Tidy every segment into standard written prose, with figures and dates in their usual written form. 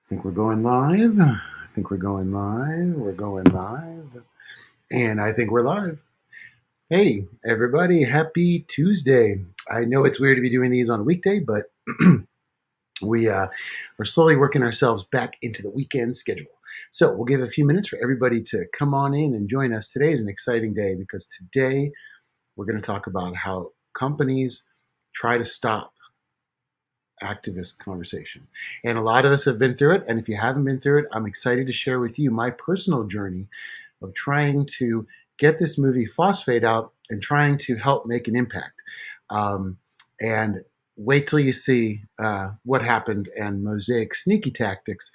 I think we're going live. I think we're going live. We're going live. And I think we're live. Hey, everybody. Happy Tuesday. I know it's weird to be doing these on a weekday, but we are slowly working ourselves back into the weekend schedule. So we'll give a few minutes for everybody to come on in and join us. Today is an exciting day because today we're going to talk about how companies try to stop activist conversation. And a lot of us have been through it. And if you haven't been through it, I'm excited to share with you my personal journey of trying to get this movie Phosphate out and trying to help make an impact. And wait till you see what happened and Mosaic sneaky tactics,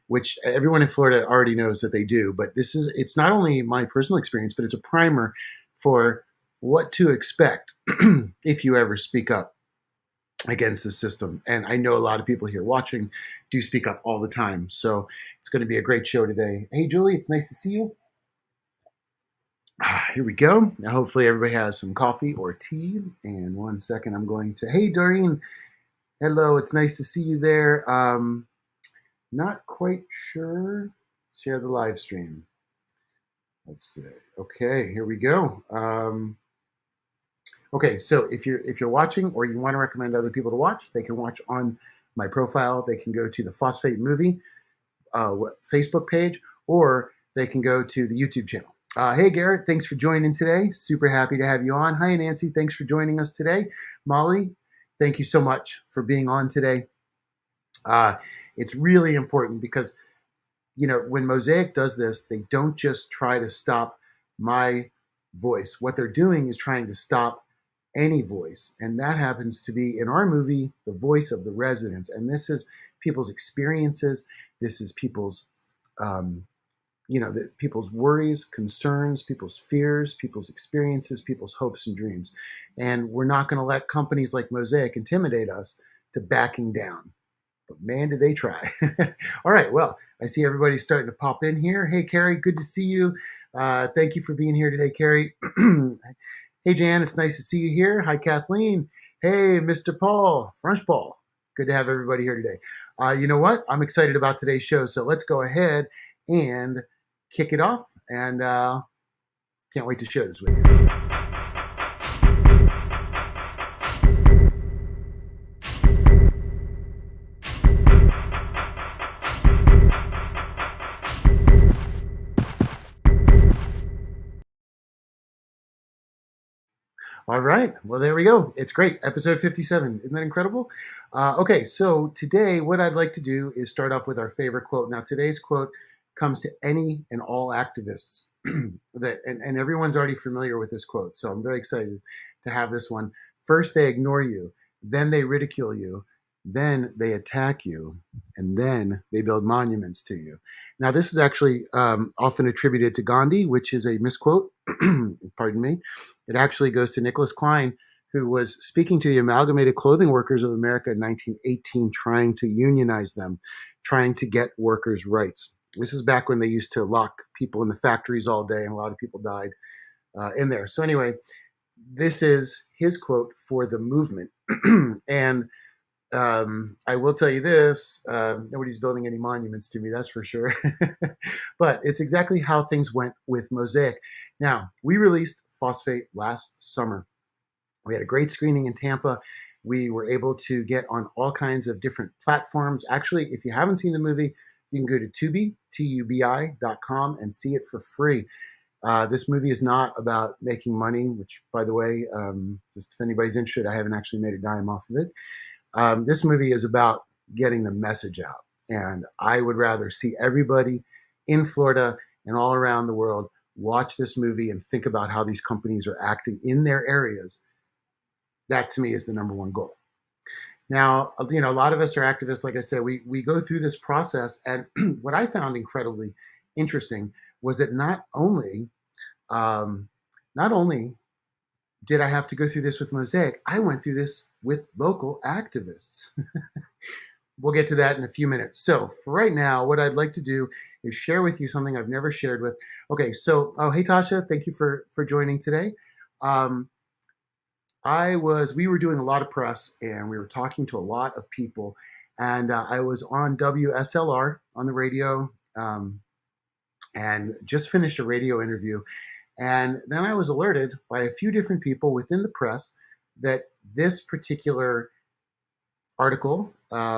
which everyone in Florida already knows that they do. But it's not only my personal experience, but it's a primer for what to expect if you ever speak up against the system. And I know a lot of people here watching do speak up all the time. So it's going to be a great show today. Hey, Julie, it's nice to see you. Here we go. Now, hopefully, everybody has some coffee or tea. And 1 second, I'm going to. Hey, Doreen. Hello. It's nice to see you there. Not quite sure. Share the live stream. Let's see. Okay, here we go. Okay, so if you're watching or you want to recommend other people to watch, they can watch on my profile. They can go to the Phosphate Movie Facebook page, or they can go to the YouTube channel. Hey, Garrett, thanks for joining today. Super happy to have you on. Hi, Nancy. Thanks for joining us today. Molly, thank you so much for being on today. It's really important because, when Mosaic does this, they don't just try to stop my voice. What they're doing is trying to stop any voice. And that happens to be, in our movie, the voice of the residents. And this is people's experiences. This is people's people's worries, concerns, people's fears, people's experiences, people's hopes and dreams. And we're not going to let companies like Mosaic intimidate us to backing down. But man, did they try. All right, well, I see everybody starting to pop in here. Hey, Carrie, good to see you. Thank you for being here today, Carrie. Hey, Jan, it's nice to see you here. Hi, Kathleen. Hey, Mr. Paul, French Paul. Good to have everybody here today. You know what? I'm excited about today's show, so let's go ahead and kick it off, and can't wait to share this with you. All right. Well, there we go. It's great. Episode 57. Isn't that incredible? Okay. So today, what I'd like to do is start off with our favorite quote. Now, today's quote comes to any and all activists and everyone's already familiar with this quote. So I'm very excited to have this one. First, they ignore you. Then they ridicule you. Then they attack you. And then they build monuments to you. Now, this is actually often attributed to Gandhi, which is a misquote. Pardon me. It actually goes to Nicholas Klein, who was speaking to the Amalgamated Clothing Workers of America in 1918, trying to unionize them, trying to get workers' rights. This is back when they used to lock people in the factories all day, and a lot of people died in there. So anyway, this is his quote for the movement. And I will tell you this, nobody's building any monuments to me, that's for sure. But it's exactly how things went with Mosaic. Now, we released Phosphate last summer. We had a great screening in Tampa. We were able to get on all kinds of different platforms. Actually, if you haven't seen the movie, you can go to Tubi, tubi.com, and see it for free. This movie is not about making money, which, by the way, just if anybody's interested, I haven't actually made a dime off of it. This movie is about getting the message out. And I would rather see everybody in Florida and all around the world watch this movie and think about how these companies are acting in their areas. That, to me, is the number one goal. Now, a lot of us are activists. Like I said, we go through this process. And what I found incredibly interesting was that not only did I have to go through this with Mosaic, I went through this with local activists. We'll get to that in a few minutes. So for right now, what I'd like to do is share with you something I've never shared with. Okay, so, hey, Tasha, thank you for joining today. We were doing a lot of press and we were talking to a lot of people and I was on WSLR on the radio, and just finished a radio interview. And then I was alerted by a few different people within the press that this particular article,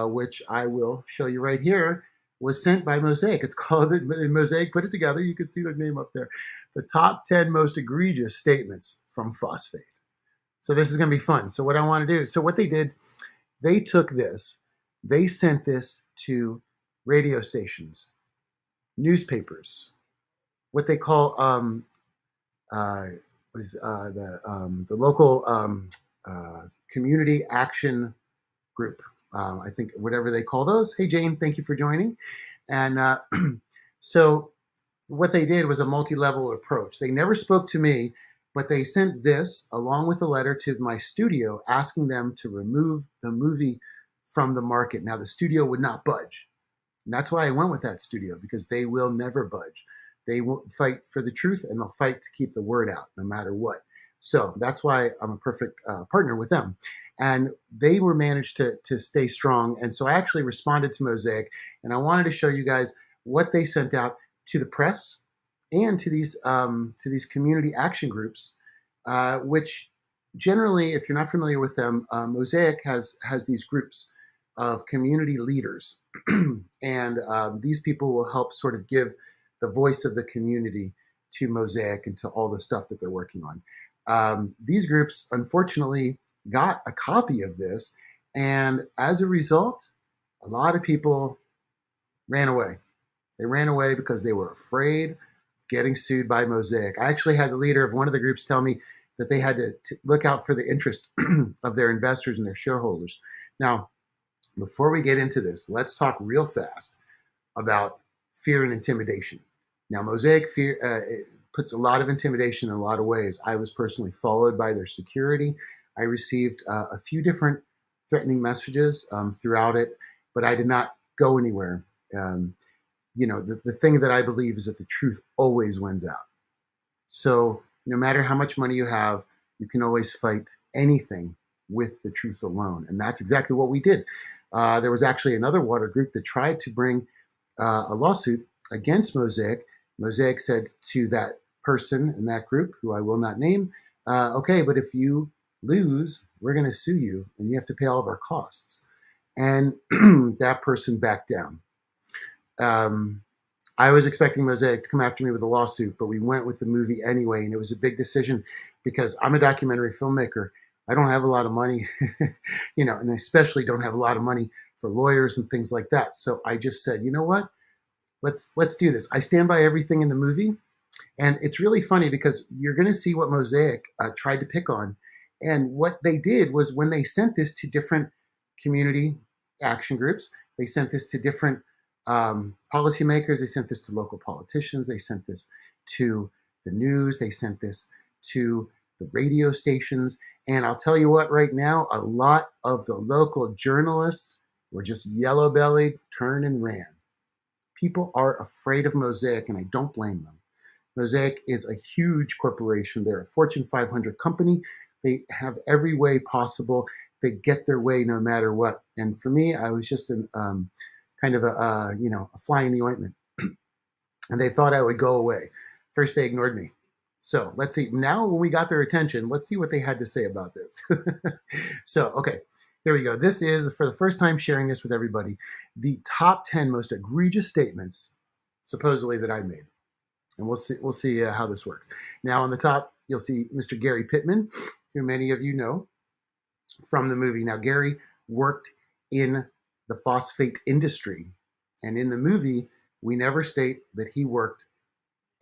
which I will show you right here, was sent by Mosaic. It's called Mosaic put it together. You can see their name up there. The top 10 most egregious statements from Phosfate. So this is going to be fun. So what I want to do, so what they did, they took this, they sent this to radio stations, newspapers, what they call the local community action group. I think whatever they call those. Hey, Jane, thank you for joining. And so what they did was a multi-level approach. They never spoke to me, but they sent this along with a letter to my studio asking them to remove the movie from the market. Now, the studio would not budge. And that's why I went with that studio, because they will never budge. They will fight for the truth, and they'll fight to keep the word out no matter what. So that's why I'm a perfect partner with them. And they were managed to stay strong. And so I actually responded to Mosaic, and I wanted to show you guys what they sent out to the press and to these community action groups, which generally, if you're not familiar with them, Mosaic has these groups of community leaders. And these people will help sort of give the voice of the community to Mosaic and to all the stuff that they're working on. These groups, unfortunately, got a copy of this, and as a result, a lot of people ran away. They ran away because they were afraid of getting sued by Mosaic. I actually had the leader of one of the groups tell me that they had to look out for the interest of their investors and their shareholders. Now, before we get into this, let's talk real fast about fear and intimidation. Now, Mosaic puts a lot of intimidation in a lot of ways. I was personally followed by their security. I received a few different threatening messages throughout it, but I did not go anywhere. The thing that I believe is that the truth always wins out. So no matter how much money you have, you can always fight anything with the truth alone. And that's exactly what we did. There was actually another water group that tried to bring a lawsuit against Mosaic. Mosaic said to that person in that group, who I will not name, okay, but if you lose, we're going to sue you and you have to pay all of our costs. And that person backed down. I was expecting Mosaic to come after me with a lawsuit, but we went with the movie anyway. And it was a big decision because I'm a documentary filmmaker. I don't have a lot of money, and I especially don't have a lot of money for lawyers and things like that. So I just said, you know what? Let's do this. I stand by everything in the movie. And it's really funny because you're going to see what Mosaic tried to pick on. And what they did was, when they sent this to different community action groups, they sent this to different policymakers, they sent this to local politicians, they sent this to the news, they sent this to the radio stations. And I'll tell you what, right now, a lot of the local journalists were just yellow-bellied, turned and ran. People are afraid of Mosaic, and I don't blame them. Mosaic is a huge corporation. They're a Fortune 500 company. They have every way possible. They get their way no matter what. And for me, I was just kind of a fly in the ointment. And they thought I would go away. First, they ignored me. So let's see. Now, when we got their attention, let's see what they had to say about this. So, okay, there we go. This is, for the first time sharing this with everybody, the top 10 most egregious statements, supposedly, that I made. And we'll see how this works. Now, on the top, you'll see Mr. Gary Pittman, who many of you know from the movie. Now, Gary worked in the phosphate industry. And in the movie, we never state that he worked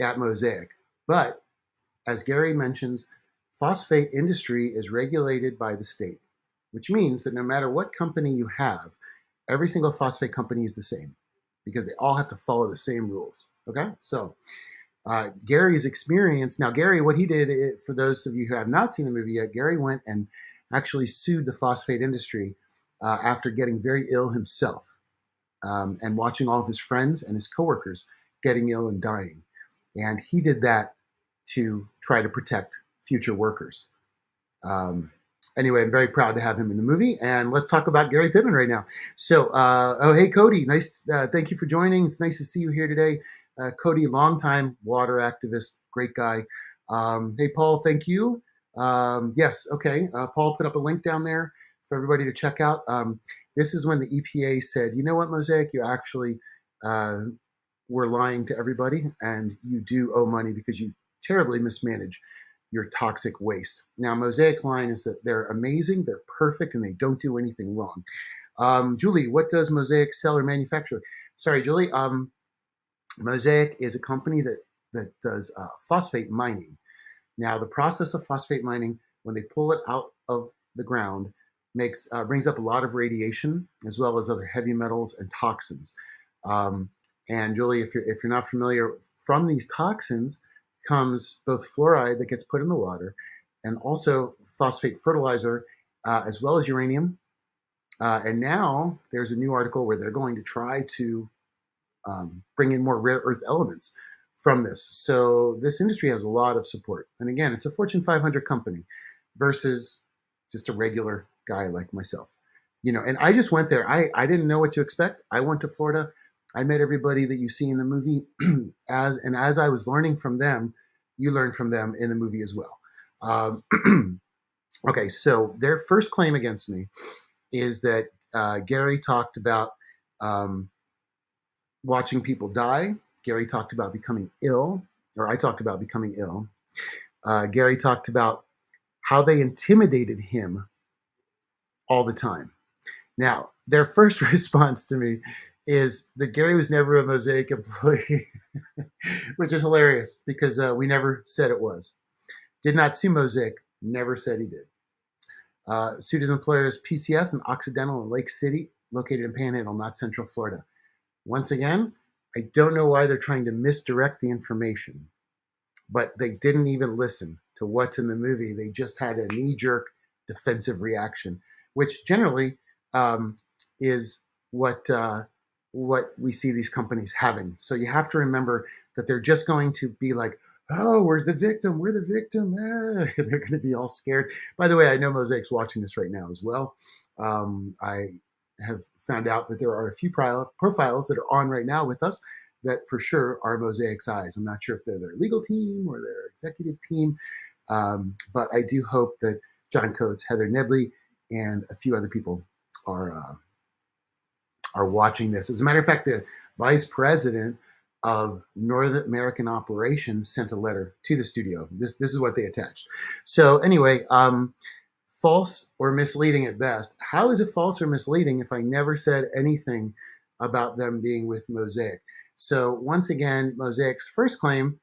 at Mosaic. But as Gary mentions, phosphate industry is regulated by the state, which means that no matter what company you have, every single phosphate company is the same because they all have to follow the same rules. Okay? So Gary's experience. Now, Gary, what he did, for those of you who have not seen the movie yet, Gary went and actually sued the phosphate industry after getting very ill himself and watching all of his friends and his coworkers getting ill and dying. And he did that to try to protect future workers. Anyway, I'm very proud to have him in the movie, and let's talk about Gary Pittman right now. So, oh, hey, Cody, nice, thank you for joining. It's nice to see you here today. Cody, longtime water activist, great guy. Hey, Paul, thank you. Yes, okay. Paul put up a link down there for everybody to check out. This is when the EPA said, you know what, Mosaic, you actually uh, were lying to everybody, and you do owe money because you terribly mismanage your toxic waste. Now, Mosaic's line is that they're amazing, they're perfect, and they don't do anything wrong. Julie, what does Mosaic sell or manufacture? Sorry, Julie. Mosaic is a company that does phosphate mining. Now, the process of phosphate mining, when they pull it out of the ground, brings up a lot of radiation as well as other heavy metals and toxins. Um, and Julie, if you're not familiar, from these toxins comes both fluoride that gets put in the water, and also phosphate fertilizer, as well as uranium. And now there's a new article where they're going to try to bring in more rare earth elements from this. So this industry has a lot of support. And again, it's a Fortune 500 company versus just a regular guy like myself. And I just went there. I didn't know what to expect. I went to Florida. I met everybody that you see in the movie as I was learning from them, you learn from them in the movie as well. Okay, so their first claim against me is that Gary talked about watching people die. Gary talked about becoming ill, or I talked about becoming ill. Gary talked about how they intimidated him all the time. Now, their first response to me is that Gary was never a Mosaic employee, which is hilarious because we never said it was. Did not sue Mosaic, never said he did. Sued his employers PCS in Occidental and Lake City, located in Panhandle, not Central Florida. Once again, I don't know why they're trying to misdirect the information, but they didn't even listen to what's in the movie. They just had a knee-jerk defensive reaction, which generally is what we see these companies having. So you have to remember that they're just going to be like, oh, we're the victim. And they're going to be all scared. By the way, I know Mosaic's watching this right now as well. I have found out that there are a few profiles that are on right now with us that for sure are Mosaic's eyes. I'm not sure if they're their legal team or their executive team, but I do hope that John Coates, Heather Nedley, and a few other people are watching this. As a matter of fact, the vice president of North American operations sent a letter to the studio. This is what they attached. So anyway, false or misleading at best. How is it false or misleading if I never said anything about them being with Mosaic? So once again, Mosaic's first claim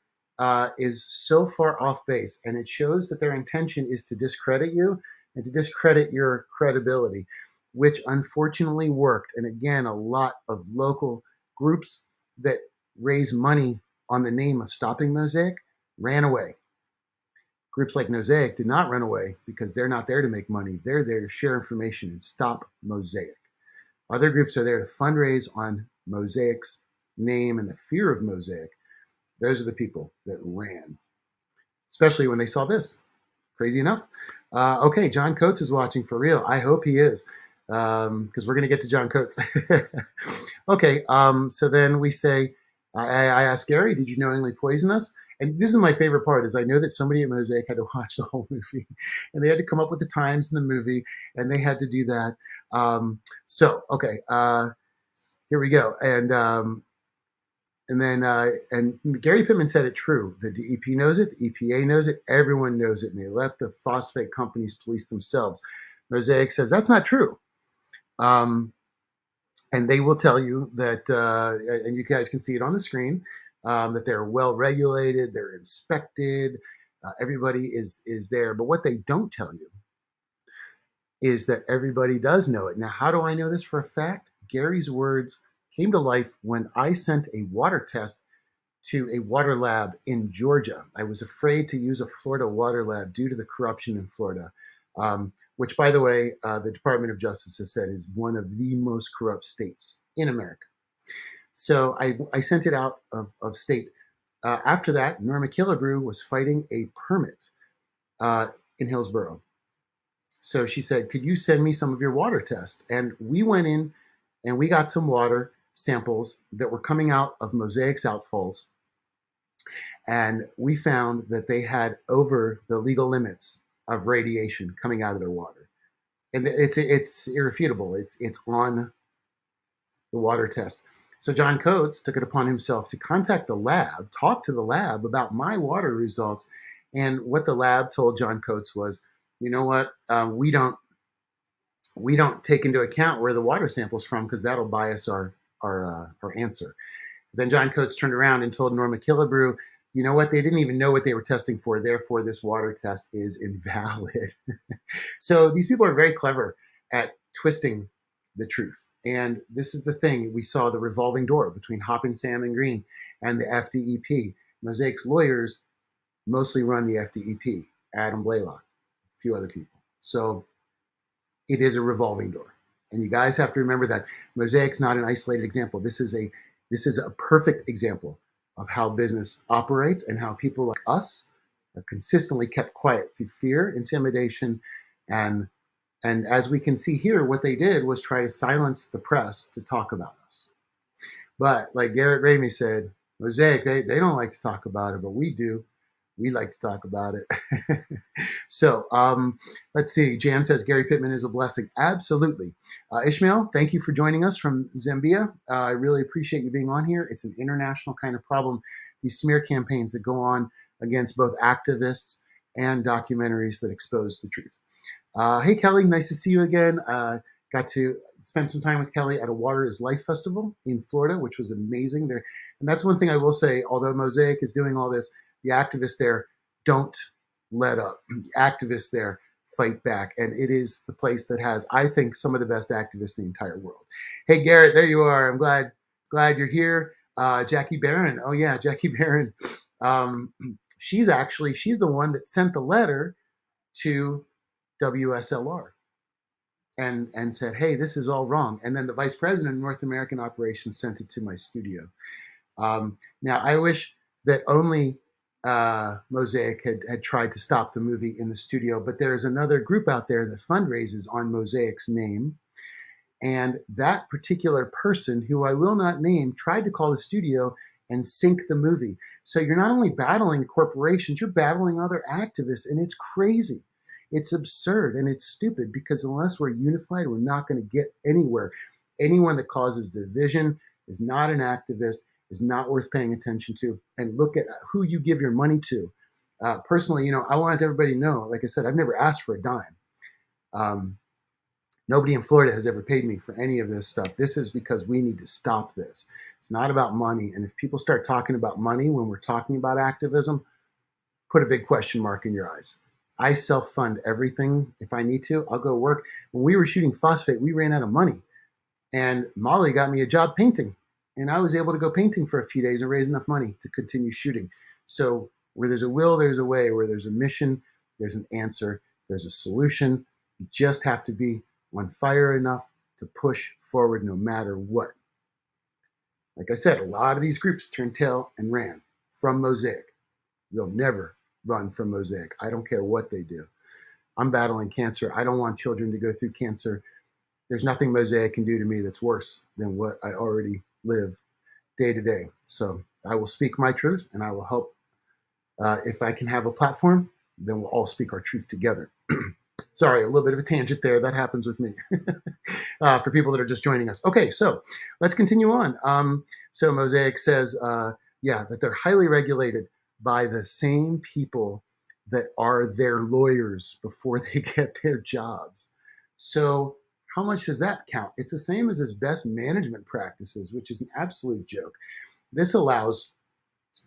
is so far off base, and it shows that their intention is to discredit you and to discredit your credibility, which unfortunately worked. And again, a lot of local groups that raise money on the name of stopping Mosaic ran away. Groups like Mosaic did not run away because they're not there to make money. They're there to share information and stop Mosaic. Other groups are there to fundraise on Mosaic's name and the fear of Mosaic. Those are the people that ran, especially when they saw this. Crazy enough. Okay, John Coates is watching for real. I hope he is, because we're going to get to John Coates. Okay, so then we say, I asked Gary, did you knowingly poison us? And this is my favorite part, is I know that somebody at Mosaic had to watch the whole movie, and they had to come up with the times in the movie, and they had to do that. Okay, here we go. And Gary Pittman said it true. The DEP knows it, the EPA knows it, everyone knows it, and they let the phosphate companies police themselves. Mosaic says that's not true. And they will tell you that, and you guys can see it on the screen, that they're well regulated, they're inspected, everybody is there. But what they don't tell you is that everybody does know it. Now, how do I know this for a fact? Gary's words came to life when I sent a water test to a water lab in Georgia. I was afraid to use a Florida water lab due to the corruption in Florida, which, by the way, the Department of Justice has said is one of the most corrupt states in America. So I sent it out of state. After that, Norma Killebrew was fighting a permit in Hillsborough. So she said, could you send me some of your water tests? And we went in and we got some water samples that were coming out of Mosaic's outfalls. And we found that they had over the legal limits of radiation coming out of their water. And it's irrefutable. It's on the water test. So John Coates took it upon himself to contact the lab, talk to the lab about my water results. And what the lab told John Coates was, you know what, we don't take into account where the water sample's from because that'll bias our answer. Then John Coates turned around and told Norma Killebrew, you know what, they didn't even know what they were testing for, therefore this water test is invalid. So these people are very clever at twisting the truth. And this is the thing, we saw the revolving door between Hopping Salmon Green and the FDEP. Mosaic's lawyers mostly run the FDEP, Adam Blaylock, a few other people. So it is a revolving door. And you guys have to remember that Mosaic's not an isolated example. This is a perfect example of how business operates and how people like us are consistently kept quiet through fear, intimidation, and as we can see here, what they did was try to silence the press to talk about us. But like Garrett Ramey said, Mosaic, they don't like to talk about it, but we do. We like to talk about it. So let's see. Jan says Gary Pittman is a blessing. Absolutely. Ishmael, thank you for joining us from Zambia. I really appreciate you being on here. It's an international kind of problem. These smear campaigns that go on against both activists and documentaries that expose the truth. Hey, Kelly, nice to see you again. Got to spend some time with Kelly at a Water is Life festival in Florida, which was amazing there. And that's one thing I will say, although Mosaic is doing all this, the activists there don't let up. The activists there fight back. And it is the place that has, I think, some of the best activists in the entire world. Hey, Garrett, there you are. I'm glad you're here. Jackie Barron. Oh, yeah, Jackie Barron. She's the one that sent the letter to WSLR and said, hey, this is all wrong. And then the vice president of North American operations sent it to my studio. Now, I wish that only Mosaic had tried to stop the movie in the studio, but there is another group out there that fundraises on Mosaic's name. And that particular person, who I will not name, tried to call the studio and sink the movie. So you're not only battling corporations, you're battling other activists, and it's crazy. It's absurd and it's stupid because unless we're unified, we're not going to get anywhere. Anyone that causes division is not an activist, is not worth paying attention to. And look at who you give your money to. Personally, I want everybody to know, like I said, I've never asked for a dime. Nobody in Florida has ever paid me for any of this stuff. This is because we need to stop this. It's not about money. And if people start talking about money when we're talking about activism, put a big question mark in your eyes. I self-fund everything. If I need to, I'll go work. When we were shooting Phosphate, we ran out of money. And Molly got me a job painting. And I was able to go painting for a few days and raise enough money to continue shooting. So where there's a will, there's a way. Where there's a mission, there's an answer. There's a solution. You just have to be on fire enough to push forward no matter what. Like I said, a lot of these groups turned tail and ran from Mosaic. You'll never run from Mosaic. I don't care what they do. I'm battling cancer. I don't want children to go through cancer. There's nothing Mosaic can do to me that's worse than what I already live day to day. So I will speak my truth and I will help. If I can have a platform, then we'll all speak our truth together. Sorry, a little bit of a tangent there. That happens with me. For people that are just joining us. Okay, so let's continue on. So Mosaic says, that they're highly regulated by the same people that are their lawyers before they get their jobs. So how much does that count? It's the same as his best management practices, which is an absolute joke. This allows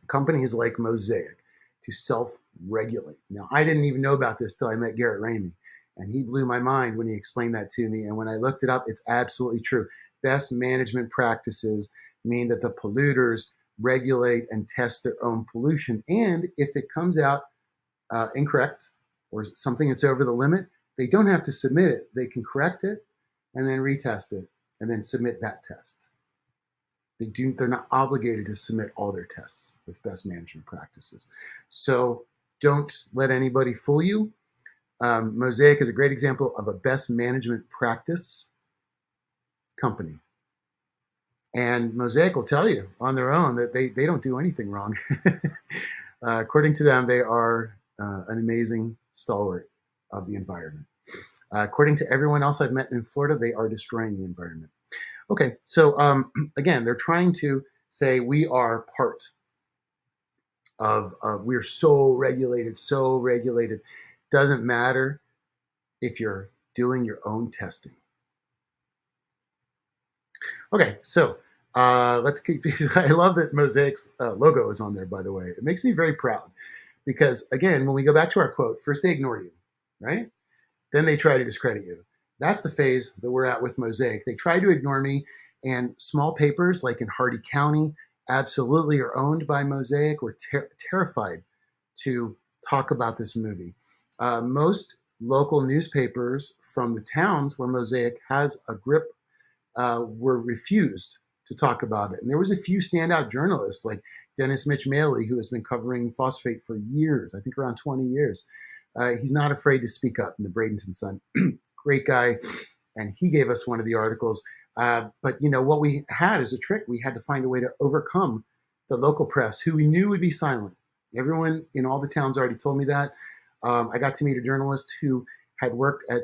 companies like Mosaic to self-regulate. Now, I didn't even know about this till I met Garrett Ramey, and he blew my mind when he explained that to me. And when I looked it up, it's absolutely true. Best management practices mean that the polluters regulate and test their own pollution. And if it comes out incorrect or something that's over the limit, they don't have to submit it. They can correct it and then retest it and then submit that test. They're not obligated to submit all their tests with best management practices. So don't let anybody fool you. Mosaic is a great example of a best management practice company. And Mosaic will tell you on their own that they don't do anything wrong. According to them, they are an amazing stalwart of the environment. According to everyone else I've met in Florida, they are destroying the environment. Okay, so again, they're trying to say we are part of, we're so regulated, so regulated. Doesn't matter if you're doing your own testing. Okay, so let's keep. I love that Mosaic's logo is on there, by the way. It makes me very proud because, again, when we go back to our quote, first they ignore you, right? Then they try to discredit you. That's the phase that we're at with Mosaic. They try to ignore me, and small papers like in Hardy County absolutely are owned by Mosaic. We're terrified to talk about this movie. Most local newspapers from the towns where Mosaic has a grip were refused to talk about it. And there was a few standout journalists like Dennis Mitch Maley, who has been covering phosphate for years, I think around 20 years. He's not afraid to speak up in the Bradenton Sun. Great guy. And he gave us one of the articles. But, you know, what we had as a trick, we had to find a way to overcome the local press, who we knew would be silent. Everyone in all the towns already told me that. I got to meet a journalist who had worked at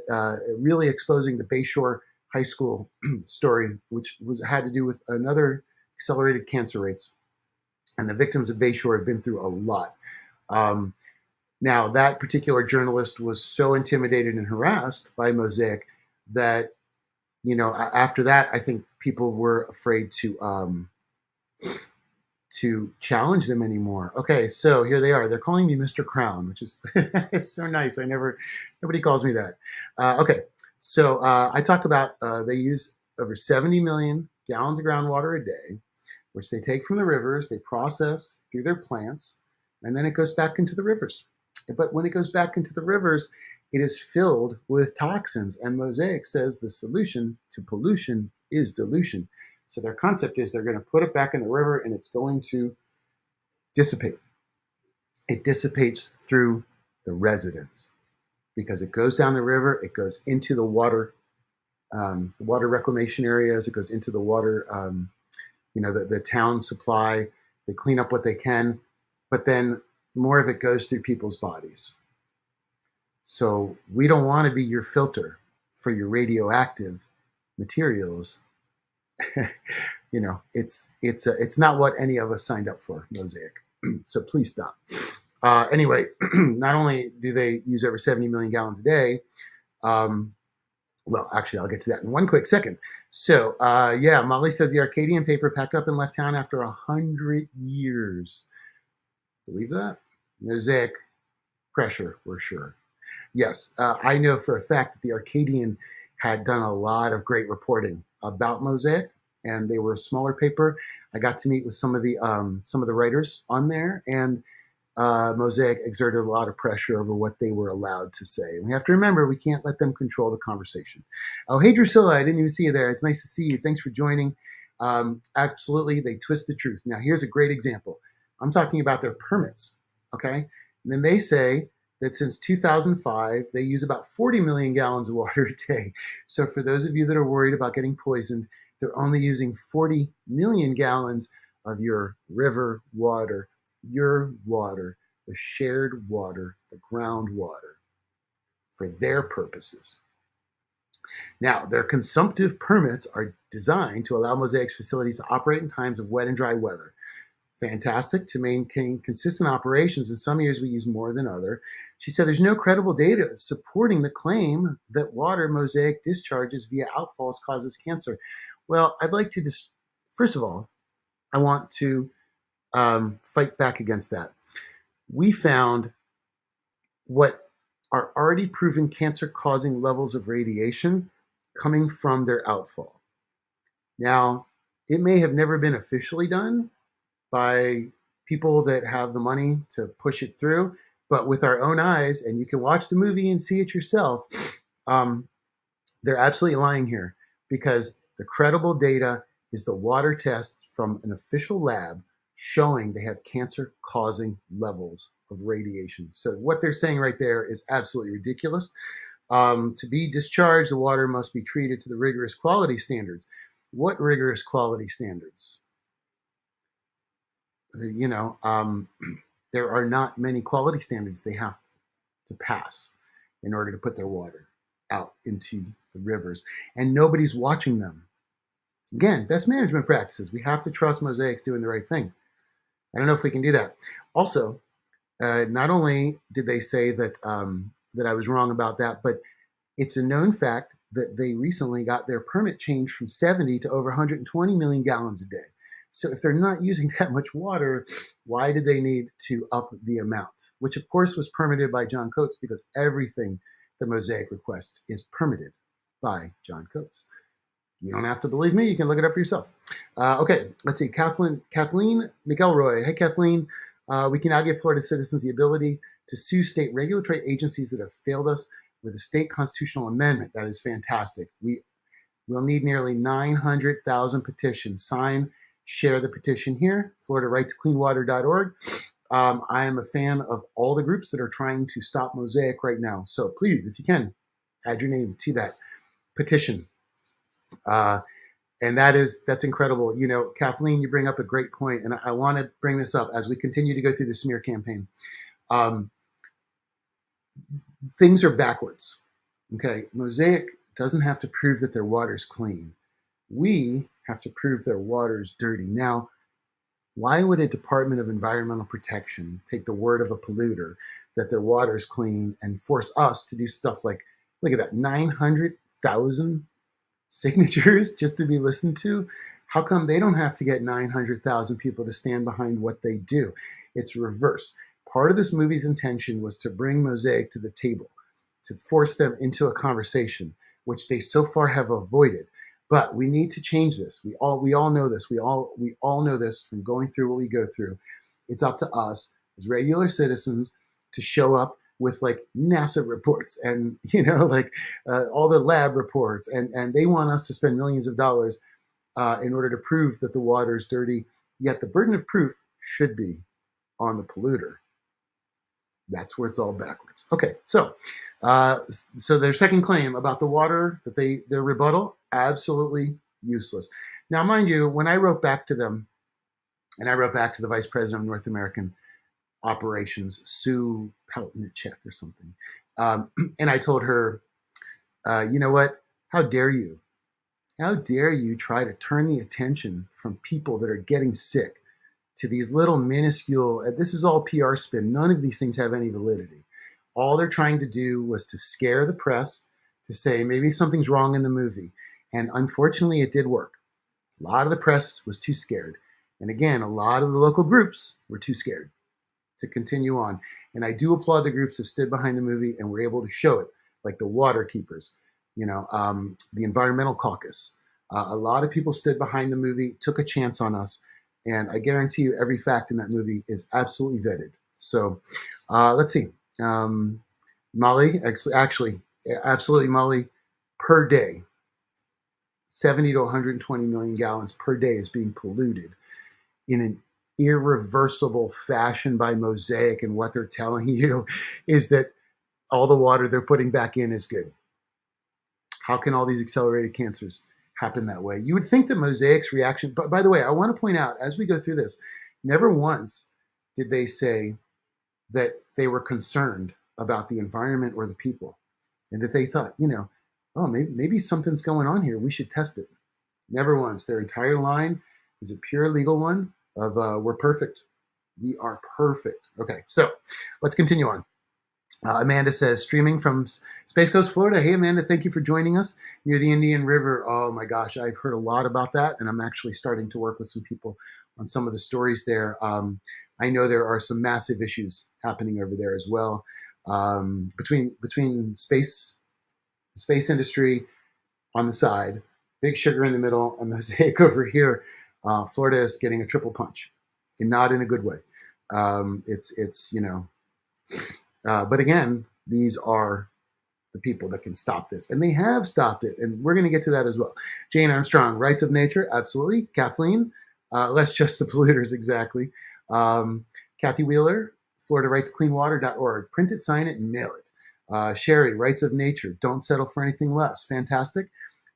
really exposing the Bayshore High School story, which had to do with another accelerated cancer rates. And the victims of Bayshore have been through a lot. Now, that particular journalist was so intimidated and harassed by Mosaic that, you know, after that, I think people were afraid to challenge them anymore. Okay, so here they are. They're calling me Mr. Crown, which is it's so nice. Nobody calls me that. Okay, so I talk about they use over 70 million gallons of groundwater a day, which they take from the rivers, they process through their plants, and then it goes back into the rivers. But when it goes back into the rivers, it is filled with toxins. And Mosaic says the solution to pollution is dilution. So their concept is they're going to put it back in the river and it's going to dissipate. It dissipates through the residents because it goes down the river, it goes into the water reclamation areas, it goes into the water, the town supply. They clean up what they can, but then more of it goes through people's bodies. So we don't want to be your filter for your radioactive materials. You know, it's not what any of us signed up for, Mosaic. So please stop. Anyway, not only do they use over 70 million gallons a day, well, actually, I'll get to that in one quick second. So, yeah, Molly says the Arcadian paper packed up and left town after 100 years. Believe that? Mosaic pressure, we're sure. Yes, I know for a fact that the Arcadian had done a lot of great reporting about Mosaic, and they were a smaller paper. I got to meet with some of the writers on there, and Mosaic exerted a lot of pressure over what they were allowed to say. And we have to remember, we can't let them control the conversation. Oh, hey, Drusilla, I didn't even see you there. It's nice to see you. Thanks for joining. Absolutely, they twist the truth. Now, here's a great example. I'm talking about their permits, okay? And then they say that since 2005, they use about 40 million gallons of water a day. So for those of you that are worried about getting poisoned, they're only using 40 million gallons of your river water, your water, the shared water, the groundwater, for their purposes. Now, their consumptive permits are designed to allow Mosaic's facilities to operate in times of wet and dry weather. Fantastic to maintain consistent operations. In some years, we use more than other. She said there's no credible data supporting the claim that water Mosaic discharges via outfalls causes cancer. Well, I'd like to just, first of all, I want to fight back against that. We found what are already proven cancer-causing levels of radiation coming from their outfall. Now, it may have never been officially done by people that have the money to push it through, but with our own eyes, and you can watch the movie and see it yourself, they're absolutely lying here, because the credible data is the water test from an official lab showing they have cancer-causing levels of radiation. So what they're saying right there is absolutely ridiculous. To be discharged, the water must be treated to the rigorous quality standards. What rigorous quality standards? You know, there are not many quality standards they have to pass in order to put their water out into the rivers, and nobody's watching them. Again, best management practices. We have to trust Mosaic's doing the right thing. I don't know if we can do that. Also, not only did they say that that I was wrong about that, but it's a known fact that they recently got their permit changed from 70 to over 120 million gallons a day. So if they're not using that much water, why did they need to up the amount? Which of course was permitted by John Coates, because everything the Mosaic requests is permitted by John Coates. You don't have to believe me. You can look it up for yourself. Okay, let's see. Kathleen McElroy. Hey, Kathleen. We can now give Florida citizens the ability to sue state regulatory agencies that have failed us with a state constitutional amendment. That is fantastic. We will need nearly 900,000 petitions. Sign, share the petition here, FloridaRightToCleanWater.org. I am a fan of all the groups that are trying to stop Mosaic right now. So please, if you can, add your name to that petition. And that's incredible. You know, Kathleen, you bring up a great point, and I want to bring this up as we continue to go through the smear campaign. Things are backwards. Okay, Mosaic doesn't have to prove that their water's clean. We have to prove their water's dirty. Now, why would a Department of Environmental Protection take the word of a polluter that their water's clean and force us to do stuff like, look at that, 900,000 signatures just to be listened to? How come they don't have to get 900,000 people to stand behind what they do? It's reverse. Part of this movie's intention was to bring Mosaic to the table, to force them into a conversation, which they so far have avoided. But we need to change this. We all know this. We all know this from going through what we go through. It's up to us as regular citizens to show up with like NASA reports and, you know, like all the lab reports, and they want us to spend millions of dollars in order to prove that the water is dirty. Yet the burden of proof should be on the polluter. That's where it's all backwards. Okay, so their second claim about the water, that their rebuttal, absolutely useless. Now, mind you, when I wrote back to them, and I wrote back to the Vice President of North American Operations, Sue Peltnichek or something, and I told her, you know what? How dare you? How dare you try to turn the attention from people that are getting sick to these little minuscule, this is all PR spin. None of these things have any validity. All they're trying to do was to scare the press, to say maybe something's wrong in the movie. And unfortunately, it did work. A lot of the press was too scared. And again, a lot of the local groups were too scared to continue on. And I do applaud the groups that stood behind the movie and were able to show it, like the Water Keepers, you know, the Environmental Caucus. A lot of people stood behind the movie, took a chance on us. And I guarantee you every fact in that movie is absolutely vetted. So let's see. Molly, actually, absolutely, Molly, per day, 70 to 120 million gallons per day is being polluted in an irreversible fashion by Mosaic. And what they're telling you is that all the water they're putting back in is good. How can all these accelerated cancers happen that way? You would think that Mosaic's reaction, but by the way, I want to point out as we go through this, never once did they say that they were concerned about the environment or the people, and that they thought, you know, oh, maybe something's going on here. We should test it. Never once. Their entire line is a pure legal one of we're perfect. We are perfect. Okay, so let's continue on. Amanda says, streaming from Space Coast, Florida. Hey, Amanda, thank you for joining us near the Indian River. Oh, my gosh, I've heard a lot about that, and I'm actually starting to work with some people on some of the stories there. I know there are some massive issues happening over there as well, between space industry on the side, Big Sugar in the middle, and Mosaic over here. Florida is getting a triple punch, and not in a good way. It's you know. But again, these are the people that can stop this, and they have stopped it, and we're going to get to that as well. Jane Armstrong, rights of nature, absolutely. Kathleen, less just the polluters, exactly. Kathy Wheeler, FloridaRightsCleanWater.org. Print it, sign it, and mail it. Sherry, Rights of Nature. Don't settle for anything less. Fantastic.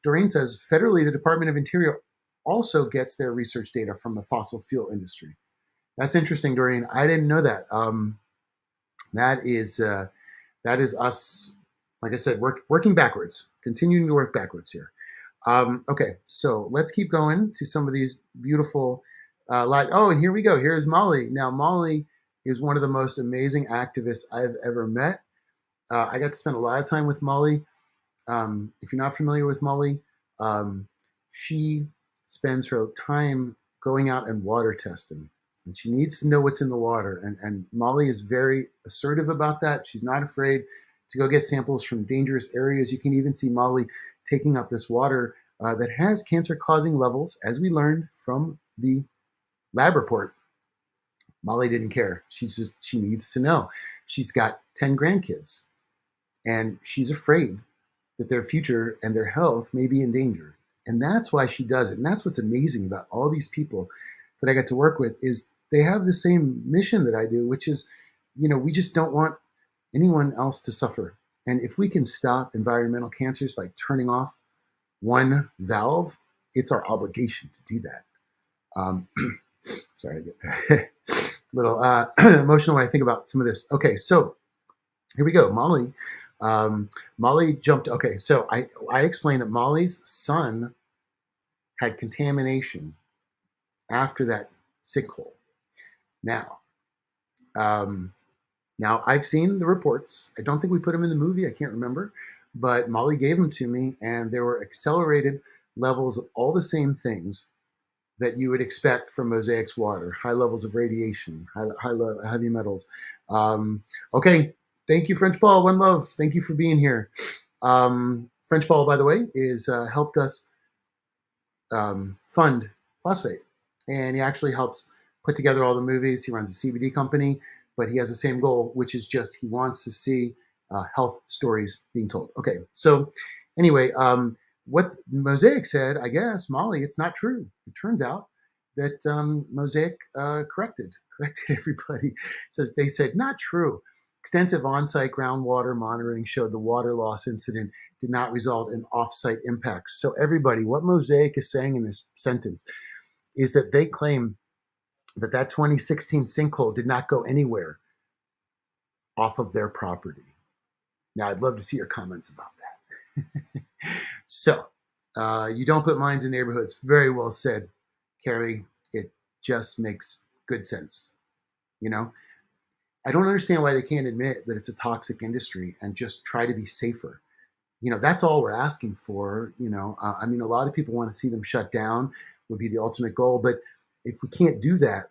Doreen says, federally, the Department of Interior also gets their research data from the fossil fuel industry. That's interesting, Doreen. I didn't know that. That is us, like I said, working backwards, continuing to work backwards here. Okay, so let's keep going to some of these beautiful lives. Oh, and here we go. Here's Molly. Now, Molly is one of the most amazing activists I've ever met. I got to spend a lot of time with Molly. If you're not familiar with Molly, she spends her time going out and water testing. And she needs to know what's in the water. And Molly is very assertive about that. She's not afraid to go get samples from dangerous areas. You can even see Molly taking up this water that has cancer-causing levels, as we learned from the lab report. Molly didn't care. She needs to know. She's got 10 grandkids, and she's afraid that their future and their health may be in danger. And that's why she does it. And that's what's amazing about all these people that I got to work with, is they have the same mission that I do, which is, we just don't want anyone else to suffer. And if we can stop environmental cancers by turning off one valve, it's our obligation to do that. Sorry, I get a little emotional when I think about some of this. Okay, so here we go. Molly jumped. Okay, so I explained that Molly's son had contamination after that sinkhole. Now I've seen the reports. I don't think we put them in the movie. I can't remember, but Molly gave them to me, and there were accelerated levels of all the same things that you would expect from Mosaic's water: high levels of radiation, heavy metals. Okay, thank you, French Paul. One love. Thank you for being here. French Paul, by the way, is helped us fund Phosfate, and he actually helps put together all the movies. He runs a CBD company, but he has the same goal, which is just he wants to see health stories being told. Okay, so anyway, what Mosaic said, I guess, Molly, it's not true. It turns out that Mosaic corrected everybody. They said, not true. Extensive on-site groundwater monitoring showed the water loss incident did not result in off-site impacts. So everybody, what Mosaic is saying in this sentence is that they claim that 2016 sinkhole did not go anywhere off of their property. Now, I'd love to see your comments about that. So, you don't put mines in neighborhoods. Very well said, Carrie. It just makes good sense. I don't understand why they can't admit that it's a toxic industry and just try to be safer. That's all we're asking for. I mean, a lot of people want to see them shut down, would be the ultimate goal. But if we can't do that,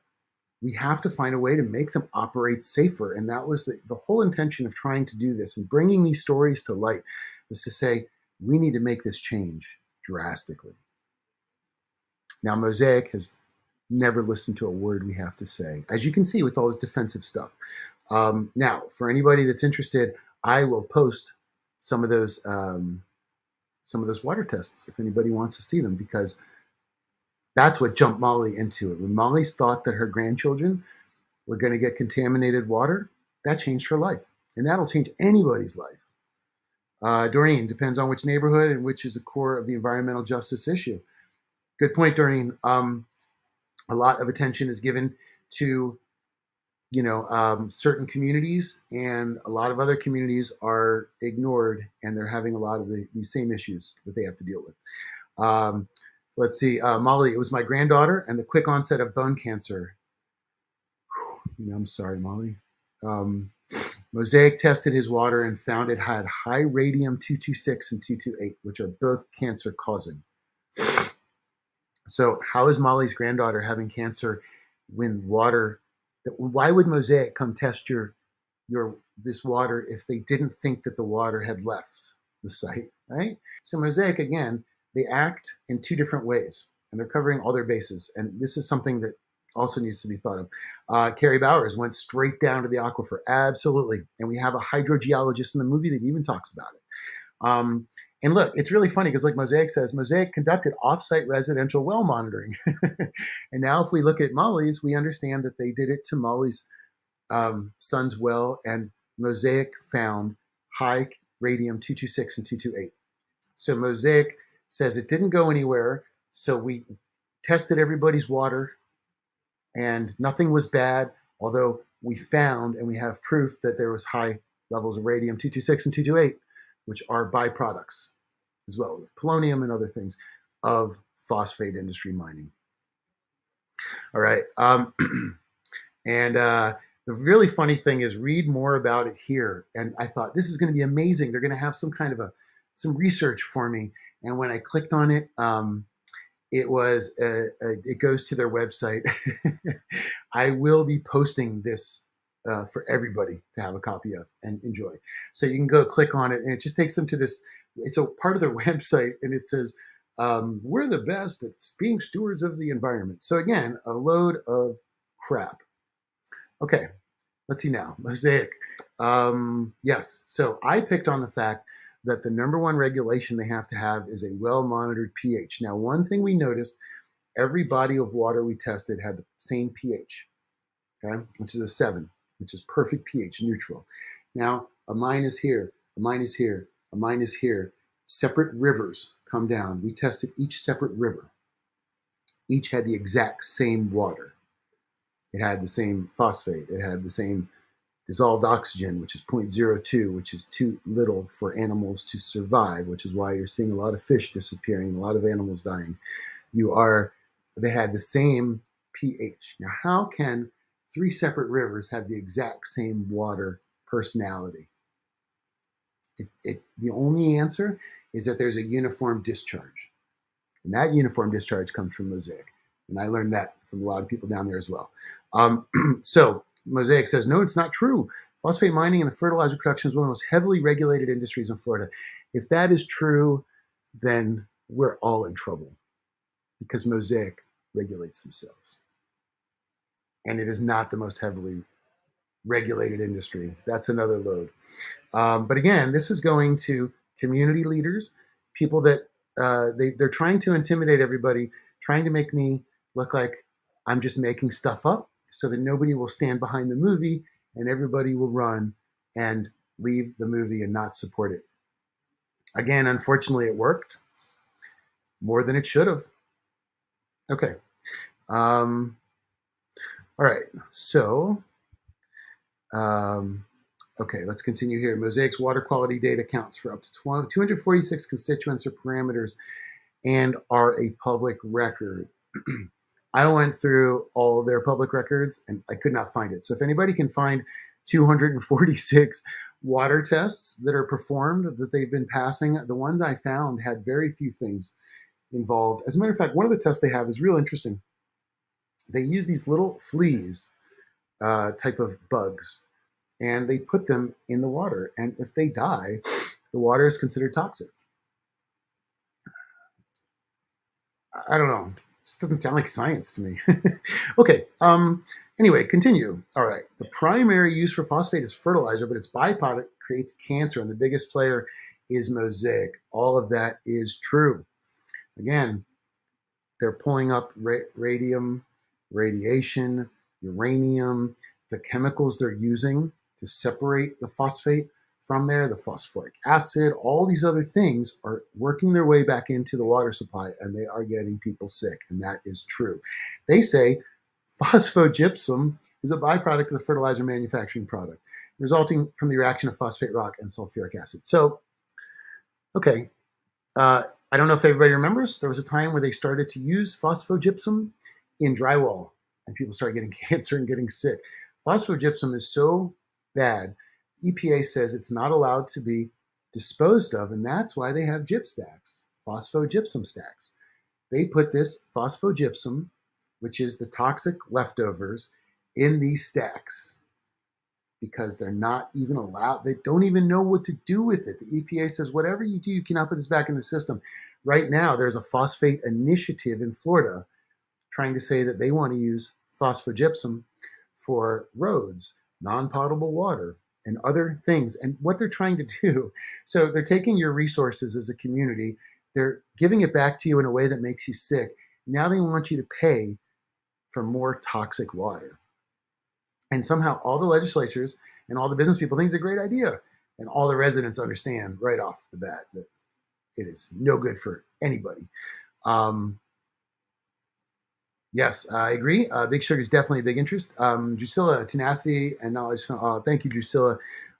we have to find a way to make them operate safer. And that was the whole intention of trying to do this and bringing these stories to light, was to say, we need to make this change drastically. Now, Mosaic has never listened to a word we have to say, as you can see with all this defensive stuff. Now, for anybody that's interested, I will post some of those water tests if anybody wants to see them, because that's what jumped Molly into it. When Molly thought that her grandchildren were going to get contaminated water, that changed her life. And that'll change anybody's life. Doreen, depends on which neighborhood and which is the core of the environmental justice issue. Good point, Doreen. A lot of attention is given to, certain communities, and a lot of other communities are ignored, and these having a lot of these same issues that they have to deal with. Let's see, Molly, it was my granddaughter and the quick onset of bone cancer. I'm sorry, Molly. Mosaic tested his water and found it had high radium-226 and 228, which are both cancer causing. So how is Molly's granddaughter having cancer when water? Why would Mosaic come test this water if they didn't think that the water had left the site, right? So Mosaic, again, they act in two different ways, and they're covering all their bases. And this is something that also needs to be thought of. Carrie Bowers went straight down to the aquifer. Absolutely. And we have a hydrogeologist in the movie that even talks about it. And look, it's really funny because, like Mosaic says, Mosaic conducted off-site residential well monitoring. And now if we look at Molly's, we understand that they did it to Molly's Sun's well, and Mosaic found high radium 226 and 228. So Mosaic says it didn't go anywhere. So we tested everybody's water and nothing was bad, although we found and we have proof that there was high levels of radium 226 and 228, which are byproducts as well, with polonium and other things of phosphate industry mining. All right. And the really funny thing is read more about it here. And I thought this is going to be amazing. They're going to have some kind of some research for me. And when I clicked on it, it goes to their website. I will be posting this for everybody to have a copy of and enjoy. So you can go click on it and it just takes them to this. It's a part of their website and it says, we're the best at being stewards of the environment. So again, a load of crap. Okay, let's see now. Mosaic. Yes, so I picked on the fact that the number one regulation they have to have is a well-monitored pH. Now, one thing we noticed, every body of water we tested had the same pH, okay, which is a 7, which is perfect pH, neutral. Now, a minus here, a minus here, a minus here. Separate rivers come down. We tested each separate river. Each had the exact same water. It had the same phosphate. It had the same dissolved oxygen, which is 0.02, which is too little for animals to survive, which is why you're seeing a lot of fish disappearing, a lot of animals dying. They had the same pH. Now, how can 3 separate rivers have the exact same water personality? The only answer is that there's a uniform discharge. And that uniform discharge comes from Mosaic. And I learned that from a lot of people down there as well. So Mosaic says, no, it's not true. Phosphate mining and the fertilizer production is one of the most heavily regulated industries in Florida. If that is true, then we're all in trouble because Mosaic regulates themselves. And it is not the most heavily regulated industry. That's another load. But again, this is going to community leaders, people that they're trying to intimidate everybody, trying to make me look like I'm just making stuff up so that nobody will stand behind the movie and everybody will run and leave the movie and not support it. Again, unfortunately, it worked more than it should have. Okay. All right. So, okay, let's continue here. Mosaic's water quality data counts for up to 246 constituents or parameters and are a public record. I went through all their public records and I could not find it. So if anybody can find 246 water tests that are performed that they've been passing, the ones I found had very few things involved. As a matter of fact, one of the tests they have is real interesting. They use these little fleas type of bugs and they put them in the water. And if they die, the water is considered toxic. I don't know. Just doesn't sound like science to me. Okay. Anyway, continue. All right. The primary use for phosphate is fertilizer, but its byproduct creates cancer, and the biggest player is Mosaic. All of that is true. Again, they're pulling up radium, radiation, uranium, the chemicals they're using to separate the phosphate from there, the phosphoric acid, all these other things are working their way back into the water supply and they are getting people sick. And that is true. They say phosphogypsum is a byproduct of the fertilizer manufacturing product, resulting from the reaction of phosphate rock and sulfuric acid. So, okay. I don't know if everybody remembers, there was a time where they started to use phosphogypsum in drywall and people started getting cancer and getting sick. Phosphogypsum is so bad, EPA says it's not allowed to be disposed of, and that's why they have gyp stacks, phosphogypsum stacks. They put this phosphogypsum, which is the toxic leftovers, in these stacks because they're not even allowed. They don't even know what to do with it. The EPA says, whatever you do, you cannot put this back in the system. Right now, there's a phosphate initiative in Florida trying to say that they want to use phosphogypsum for roads, non-potable water, and other things. And what they're trying to do, so they're taking your resources as a community, they're giving it back to you in a way that makes you sick. Now they want you to pay for more toxic water. And somehow all the legislatures and all the business people think it's a great idea. And all the residents understand right off the bat that it is no good for anybody. Um, yes, I agree. Big sugar is definitely a big interest. Drusilla, tenacity and knowledge. Thank you, Drusilla.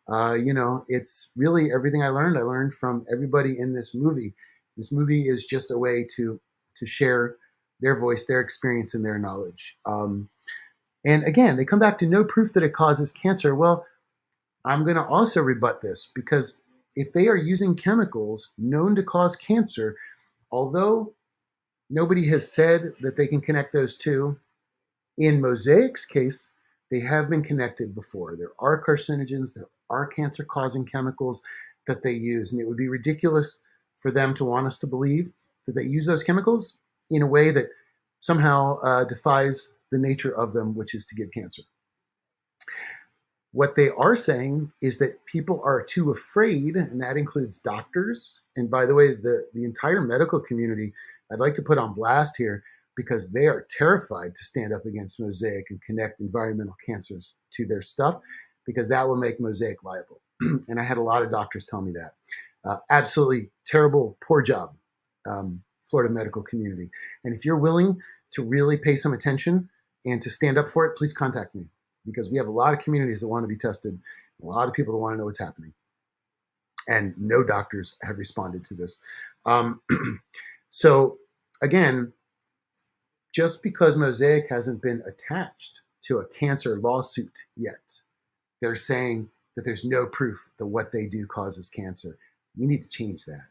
It's really everything I learned. I learned from everybody in this movie. This movie is just a way to share their voice, their experience, and their knowledge. And again, they come back to no proof that it causes cancer. Well, I'm going to also rebut this because if they are using chemicals known to cause cancer, although nobody has said that they can connect those two, in Mosaic's case, they have been connected before. There are carcinogens, there are cancer causing chemicals that they use. And it would be ridiculous for them to want us to believe that they use those chemicals in a way that somehow defies the nature of them, which is to give cancer. What they are saying is that people are too afraid, and that includes doctors. And by the way, the entire medical community, I'd like to put on blast here because they are terrified to stand up against Mosaic and connect environmental cancers to their stuff because that will make Mosaic liable. And I had a lot of doctors tell me that. Absolutely terrible, poor job, Florida medical community. And if you're willing to really pay some attention and to stand up for it, please contact me because we have a lot of communities that want to be tested, a lot of people that want to know what's happening. And no doctors have responded to this. So again, just because Mosaic hasn't been attached to a cancer lawsuit yet, they're saying that there's no proof that what they do causes cancer. We need to change that.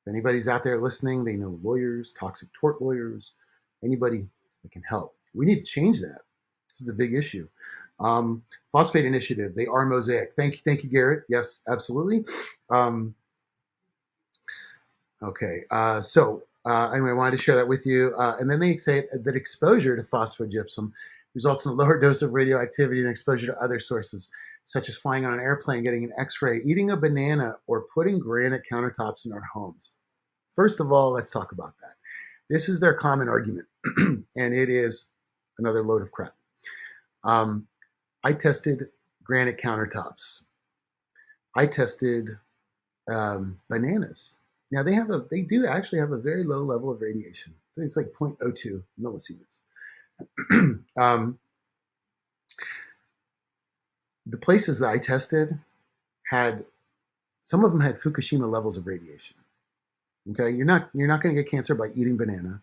If anybody's out there listening, they know lawyers, toxic tort lawyers, anybody that can help. We need to change that. This is a big issue. Phosphate Initiative, they are Mosaic. Thank you, Garrett. Yes, absolutely. Okay, anyway, I wanted to share that with you. And then they say that exposure to phosphogypsum results in a lower dose of radioactivity than exposure to other sources, such as flying on an airplane, getting an X-ray, eating a banana, or putting granite countertops in our homes. First of all, let's talk about that. This is their common argument, and it is another load of crap. I tested granite countertops. I tested bananas. Now they do actually have a very low level of radiation. So it's like 0.02 millisieverts. The places that I tested some of them had Fukushima levels of radiation. Okay, you're not going to get cancer by eating banana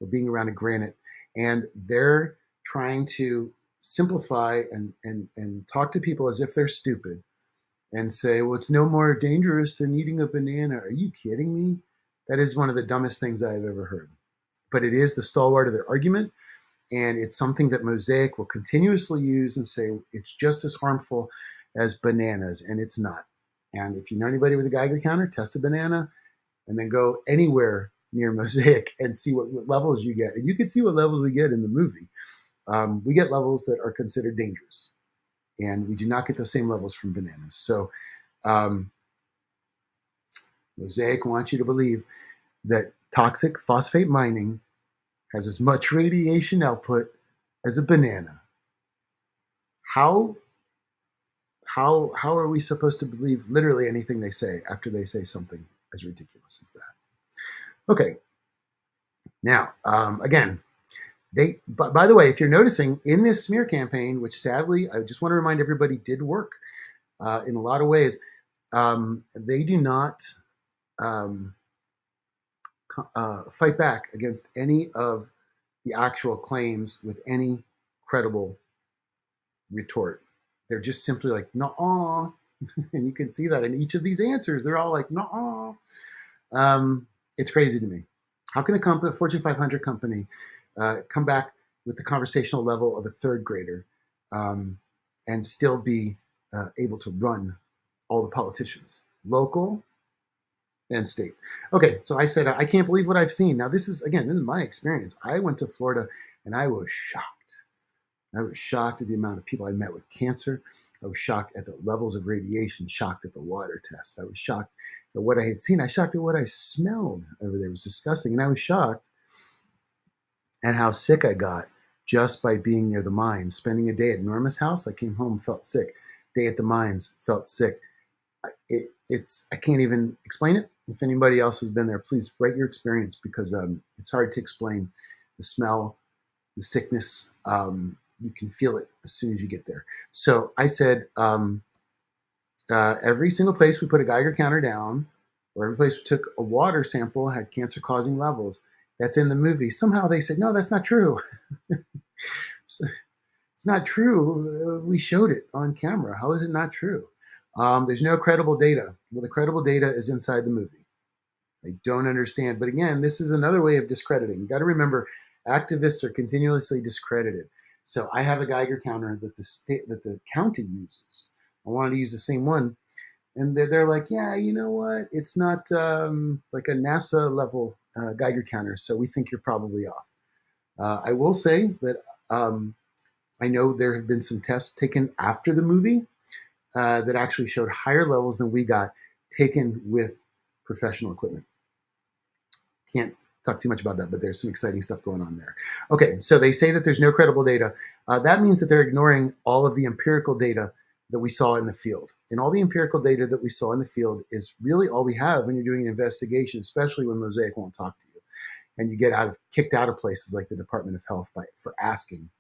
or being around a granite, and they're trying to simplify and talk to people as if they're stupid and say, well, it's no more dangerous than eating a banana. Are you kidding me? That is one of the dumbest things I've ever heard. But it is the stalwart of their argument, and it's something that Mosaic will continuously use and say it's just as harmful as bananas, and it's not. And if you know anybody with a Geiger counter, test a banana and then go anywhere near Mosaic and see what levels you get. And you can see what levels we get in the movie. We get levels that are considered dangerous, and we do not get those same levels from bananas. So Mosaic wants you to believe that toxic phosphate mining has as much radiation output as a banana. How are we supposed to believe literally anything they say after they say something as ridiculous as that? Okay. Now, again, by the way, if you're noticing in this smear campaign, which sadly, I just want to remind everybody did work in a lot of ways, they do not fight back against any of the actual claims with any credible retort. They're just simply like, no, and you can see that in each of these answers. They're all like, no. It's crazy to me. How can a Fortune 500 company come back with the conversational level of a third grader and still be able to run all the politicians, local and state? Okay, so I said, I can't believe what I've seen. Now, this is my experience. I went to Florida and I was shocked. I was shocked at the amount of people I met with cancer. I was shocked at the levels of radiation, shocked at the water tests. I was shocked at what I had seen. I was shocked at what I smelled over there. It was disgusting. And I was shocked at how sick I got just by being near the mines, spending a day at Norma's house. I came home, felt sick. Day at the mines, felt sick. I can't even explain it. If anybody else has been there, please write your experience, because it's hard to explain the smell, the sickness. You can feel it as soon as you get there. So I said, every single place we put a Geiger counter down, or every place we took a water sample had cancer-causing levels. That's in the movie. Somehow they said, no, that's not true. So, it's not true. We showed it on camera. How is it not true? There's no credible data. Well, the credible data is inside the movie. I don't understand. But again, this is another way of discrediting. You got to remember, activists are continuously discredited. So I have a Geiger counter that the county uses. I wanted to use the same one. And they're like, yeah, you know what? It's not like a NASA level Geiger counter. So we think you're probably off. I will say that I know there have been some tests taken after the movie that actually showed higher levels than we got, taken with professional equipment. Can't talk too much about that, but there's some exciting stuff going on there. Okay, so they say that there's no credible data. That means that they're ignoring all of the empirical data that we saw in the field. And all the empirical data that we saw in the field is really all we have when you're doing an investigation, especially when Mosaic won't talk to you. And you get kicked out of places like the Department of Health for asking.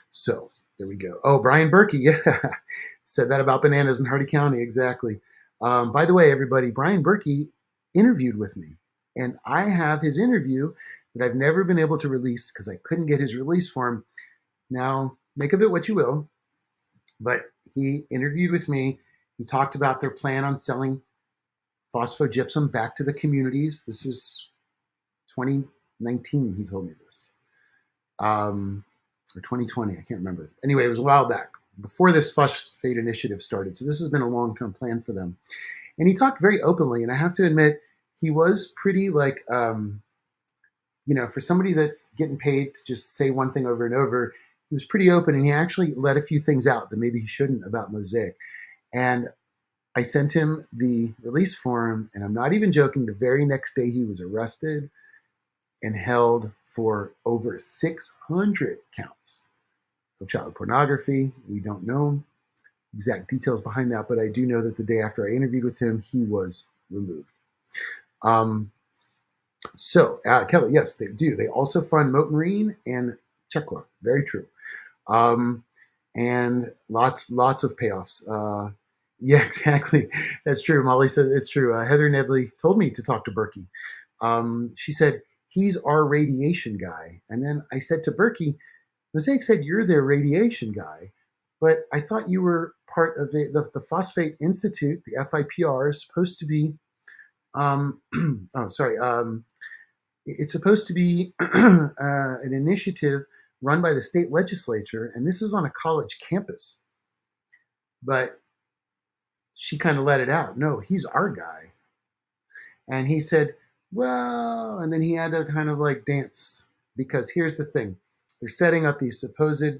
So there we go. Oh, Brian Berkey, yeah, said that about bananas in Hardy County, exactly. By the way, everybody, Brian Berkey interviewed with me, and I have his interview that I've never been able to release because I couldn't get his release form. Now, make of it what you will, but he interviewed with me. He talked about their plan on selling phosphogypsum back to the communities. This was 2019, he told me this. Or 2020, I can't remember. Anyway, it was a while back, before this phosphate initiative started. So this has been a long-term plan for them. And he talked very openly, and I have to admit, he was pretty like, for somebody that's getting paid to just say one thing over and over, he was pretty open, and he actually let a few things out that maybe he shouldn't about Mosaic. And I sent him the release form, and I'm not even joking, the very next day he was arrested and held for over 600 counts of child pornography. We don't know exact details behind that, but I do know that the day after I interviewed with him, he was removed. Kelly, yes, they do. They also fund Moat Marine and Chequa. Very true. And lots of payoffs. Yeah, exactly. That's true. Molly said it's true. Heather Nedley told me to talk to Berkey. She said, he's our radiation guy. And then I said to Berkey, Mosaic said you're their radiation guy, but I thought you were part of the Phosphate Institute, the FIPR, is supposed to be, it's supposed to be an initiative run by the state legislature, and this is on a college campus. But she kind of let it out. No, he's our guy. And he said, well, and then he had to kind of like dance, because here's the thing. They're setting up these supposed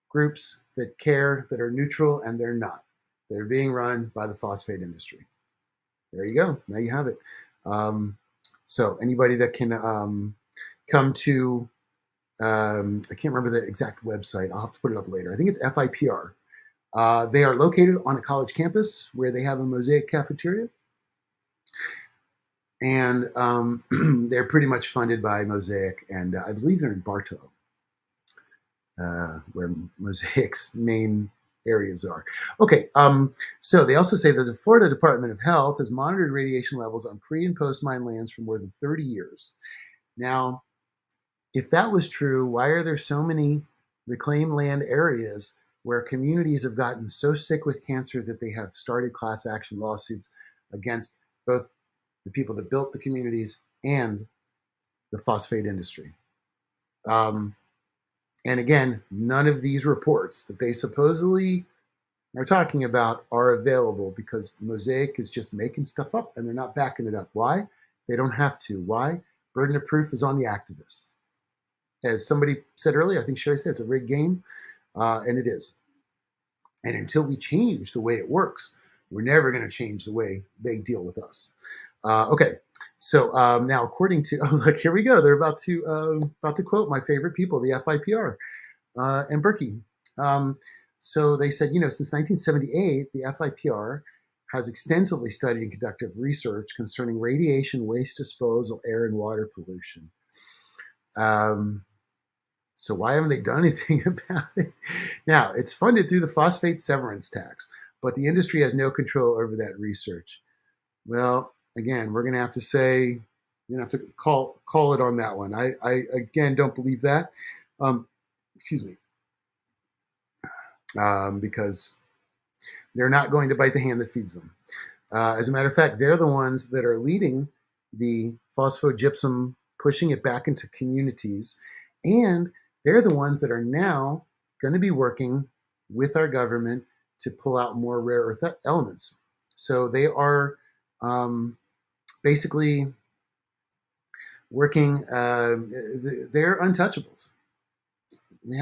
groups that care, that are neutral, and they're not. They're being run by the phosphate industry. There you go. Now you have it. So anybody that can come to, I can't remember the exact website. I'll have to put it up later. I think it's FIPR. They are located on a college campus where they have a Mosaic cafeteria. And they're pretty much funded by Mosaic, and I believe they're in Bartow, where Mosaic's main areas are. Okay, so they also say that the Florida Department of Health has monitored radiation levels on pre- and post-mine lands for more than 30 years. Now, if that was true, why are there so many reclaimed land areas where communities have gotten so sick with cancer that they have started class action lawsuits against both the people that built the communities and the phosphate industry? And again, none of these reports that they supposedly are talking about are available, because Mosaic is just making stuff up and they're not backing it up. Why? They don't have to. Why? Burden of proof is on the activists. As somebody said earlier, I think Sherry said, it's a rigged game, and it is. And until we change the way it works, we're never going to change the way they deal with us. Okay, so now according to oh look, here we go. They're about to quote my favorite people, the FIPR and Berkey. Um, so they said, since 1978, the FIPR has extensively studied and conducted research concerning radiation, waste disposal, air, and water pollution. Um, so why haven't they done anything about it? Now, it's funded through the phosphate severance tax, but the industry has no control over that research. Well, again, we're going to have to say, we're going to have to call it on that one. I again don't believe that. Um, excuse me, because they're not going to bite the hand that feeds them. As a matter of fact, they're the ones that are leading the phosphogypsum, pushing it back into communities, and they're the ones that are now going to be working with our government to pull out more rare earth elements. So they are basically working. They're untouchables.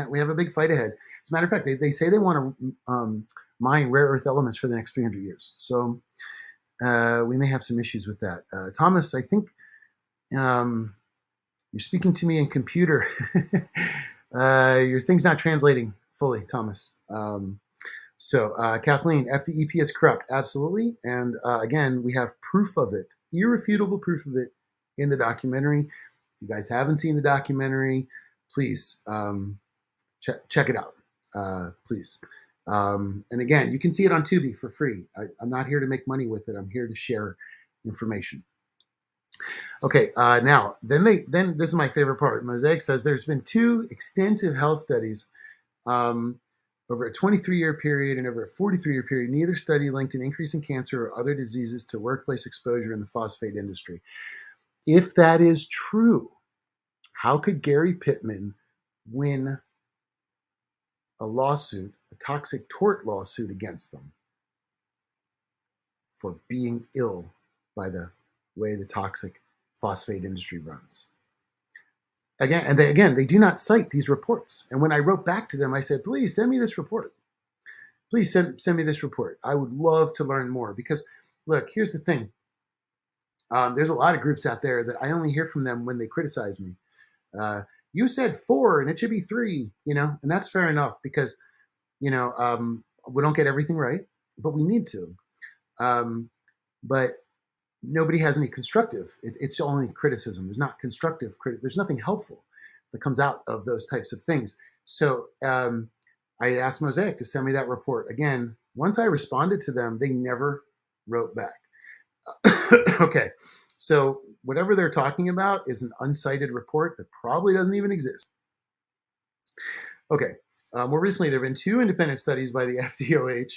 We have a big fight ahead. As a matter of fact, they say they want to mine rare earth elements for the next 300 years. So we may have some issues with that. Thomas, I think you're speaking to me in computer. Your thing's not translating fully, Thomas. So Kathleen, FDEP is corrupt. Absolutely. And again, we have proof of it, irrefutable proof of it in the documentary. If you guys haven't seen the documentary, please check it out, please. And again, you can see it on Tubi for free. I'm not here to make money with it. I'm here to share information. Okay, now then this is my favorite part. Mosaic says there's been 2 extensive health studies over a 23-year period and over a 43-year period. Neither study linked an increase in cancer or other diseases to workplace exposure in the phosphate industry. If that is true, how could Gary Pittman win a lawsuit, a toxic tort lawsuit against them for being ill by the way the toxic phosphate industry runs? Again, they do not cite these reports. And when I wrote back to them, I said, please send me this report. Please send me this report. I would love to learn more because, look, here's the thing. There's a lot of groups out there that I only hear from them when they criticize me. You said 4 and it should be 3, and that's fair enough because, we don't get everything right, but we need to. But nobody has any constructive. It's only criticism. There's not constructive there's nothing helpful that comes out of those types of things. So I asked Mosaic to send me that report. Again, once I responded to them, they never wrote back. Okay, so whatever they're talking about is an uncited report that probably doesn't even exist. Okay, more recently, there have been 2 independent studies by the FDOH,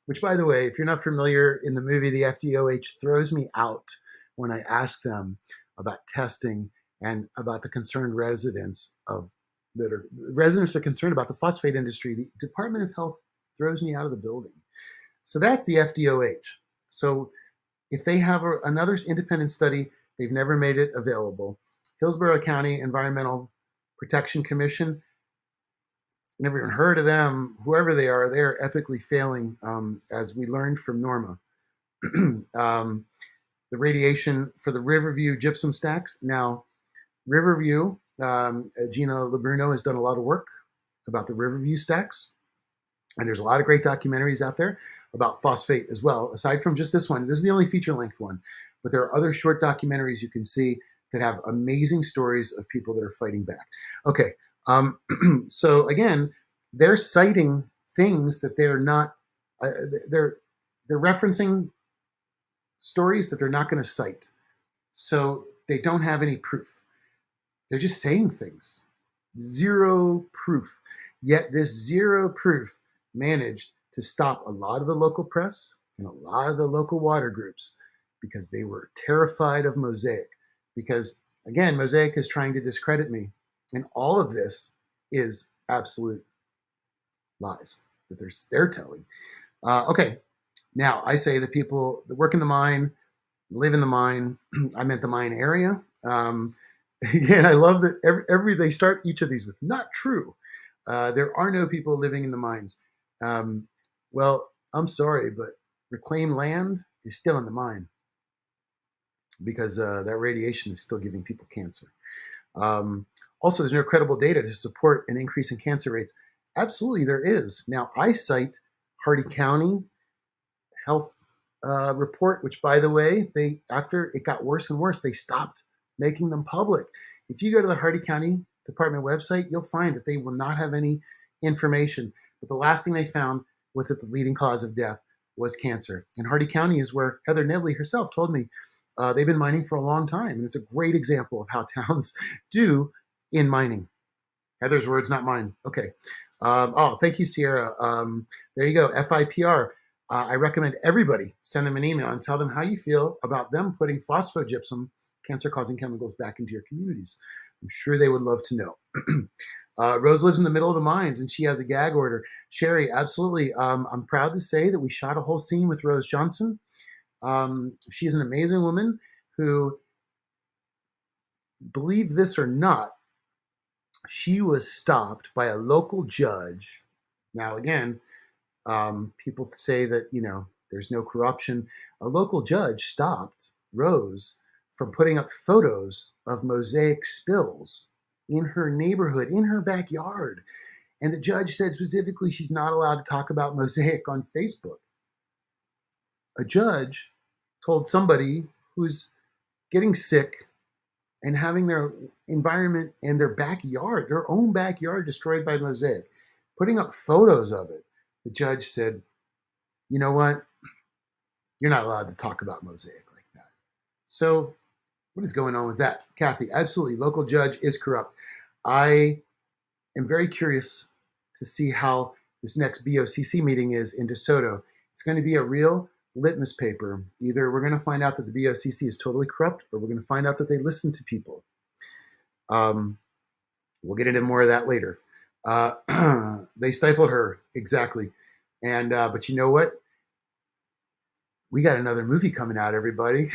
which, by the way, if you're not familiar, in the movie, the FDOH throws me out when I ask them about testing and about the concerned residents residents are concerned about the phosphate industry. The Department of Health throws me out of the building. So that's the FDOH. So if they have another independent study, they've never made it available. Hillsborough County Environmental Protection Commission, never even heard of them. Whoever they are epically failing, as we learned from Norma. The radiation for the Riverview gypsum stacks. Now, Riverview, Gina Labruno has done a lot of work about the Riverview stacks. And there's a lot of great documentaries out there about phosphate as well, aside from just this one. This is the only feature-length one. But there are other short documentaries you can see that have amazing stories of people that are fighting back. Okay, so again, they're citing things that they're not, they're referencing stories that they're not going to cite. So they don't have any proof. They're just saying things. Zero proof. Yet this zero proof managed to stop a lot of the local press and a lot of the local water groups because they were terrified of Mosaic. Because, again, Mosaic is trying to discredit me. And all of this is absolute lies that they're telling. Okay, now I say the people that work in the mine, live in the mine, I meant the mine area. Again, I love that they start each of these with not true. There are no people living in the mines. Well, I'm sorry, but reclaimed land is still in the mine. because that radiation is still giving people cancer. Um, Also, there's no credible data to support an increase in cancer rates. Absolutely, there is. Now, I cite Hardy County Health report, which, by the way, they after it got worse and worse, they stopped making them public. If you go to the Hardy County Department website, you'll find that they will not have any information. But the last thing they found was that the leading cause of death was cancer. And Hardy County is where Heather Nedley herself told me they've been mining for a long time. And it's a great example of how towns do in mining. Heather's words, not mine. Okay. Oh, thank you, Sierra. There you go. FIPR. I recommend everybody send them an email and tell them how you feel about them putting phosphogypsum, cancer-causing chemicals, back into your communities. I'm sure they would love to know. Rose lives in the middle of the mines and she has a gag order. Sherry, absolutely. I'm proud to say that we shot a whole scene with Rose Johnson. She's an amazing woman who, believe this or not, she was stopped by a local judge. Now, again, people say that, there's no corruption. A local judge stopped Rose from putting up photos of Mosaic spills in her neighborhood, in her backyard. And the judge said specifically she's not allowed to talk about Mosaic on Facebook. A judge told somebody who's getting sick and having their environment and their backyard, their own backyard, destroyed by Mosaic, putting up photos of it. The judge said, you know what? You're not allowed to talk about Mosaic like that. So what is going on with that? Kathy, absolutely. Local judge is corrupt. I am very curious to see how this next BOCC meeting is in DeSoto. It's going to be a real litmus paper. Either we're going to find out that the BOCC is totally corrupt, or we're going to find out that they listen to people. We'll get into more of that later. They stifled her, exactly. And but you know what? We got another movie coming out, everybody.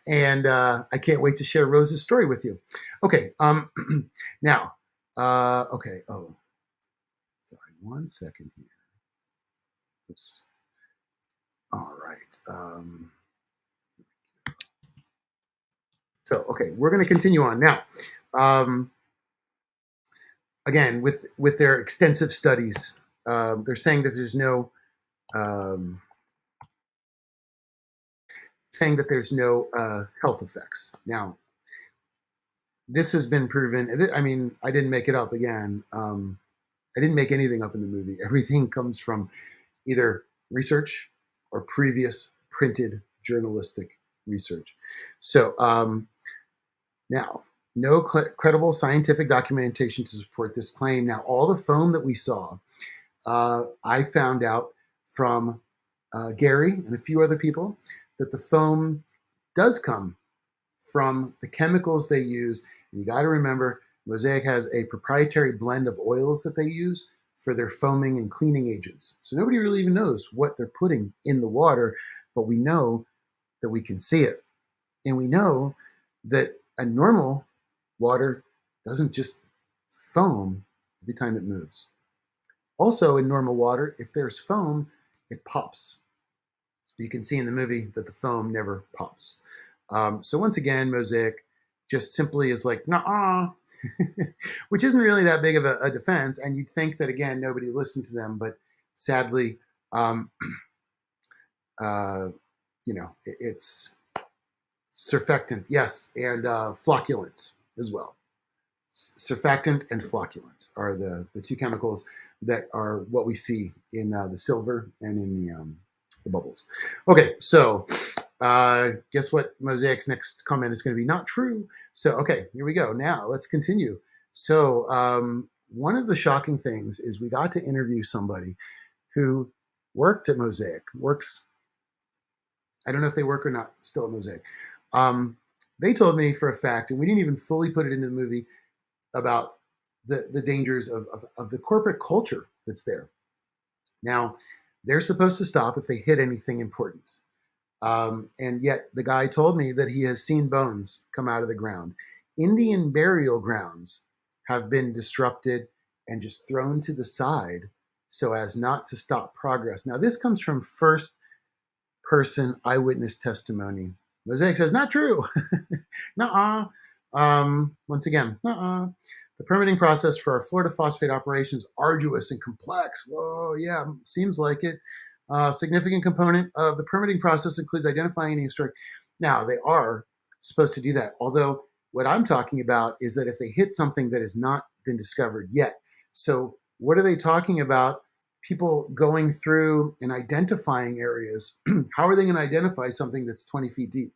And I can't wait to share Rose's story with you. Okay, now, okay, oh, sorry, 1 second here. Oops. All right. So, okay, we're going to continue on now. Again, with their extensive studies, they're saying that there's no health effects. Now, this has been proven. I mean, I didn't make it up again. I didn't make anything up in the movie. Everything comes from either research or previous printed journalistic research. So now, no credible scientific documentation to support this claim. Now, all the foam that we saw, I found out from Gary and a few other people that the foam does come from the chemicals they use. And you got to remember, Mosaic has a proprietary blend of oils that they use for their foaming and cleaning agents. So nobody really even knows what they're putting in the water, but we know that we can see it. And we know that a normal water doesn't just foam every time it moves. Also, in normal water, if there's foam, it pops. You can see in the movie that the foam never pops. So once again, Mosaic just simply is like, nah, which isn't really that big of a defense. And you'd think that, again, nobody listened to them. But sadly, it's surfactant, yes, and flocculant as well. Surfactant and flocculant are the two chemicals that are what we see in the silver and in the bubbles. Okay, so guess what? Mosaic's next comment is going to be not true. So, okay, here we go. Now, let's continue. So, one of the shocking things is we got to interview somebody who worked at Mosaic, I don't know if they work or not still at Mosaic. They told me for a fact, and we didn't even fully put it into the movie, about the dangers of the corporate culture that's there. Now, they're supposed to stop if they hit anything important. And yet the guy told me that he has seen bones come out of the ground. Indian burial grounds have been disrupted and just thrown to the side so as not to stop progress. Now, this comes from first-person eyewitness testimony, Mosaic says, not true. Nuh-uh. Once again, nuh-uh. The permitting process for our Florida phosphate operations is arduous and complex. Whoa, yeah, seems like it. Significant component of the permitting process includes identifying any historic. Now, they are supposed to do that. Although what I'm talking about is that if they hit something that has not been discovered yet. So what are they talking about? People going through and identifying areas. How are they going to identify something that's 20 feet deep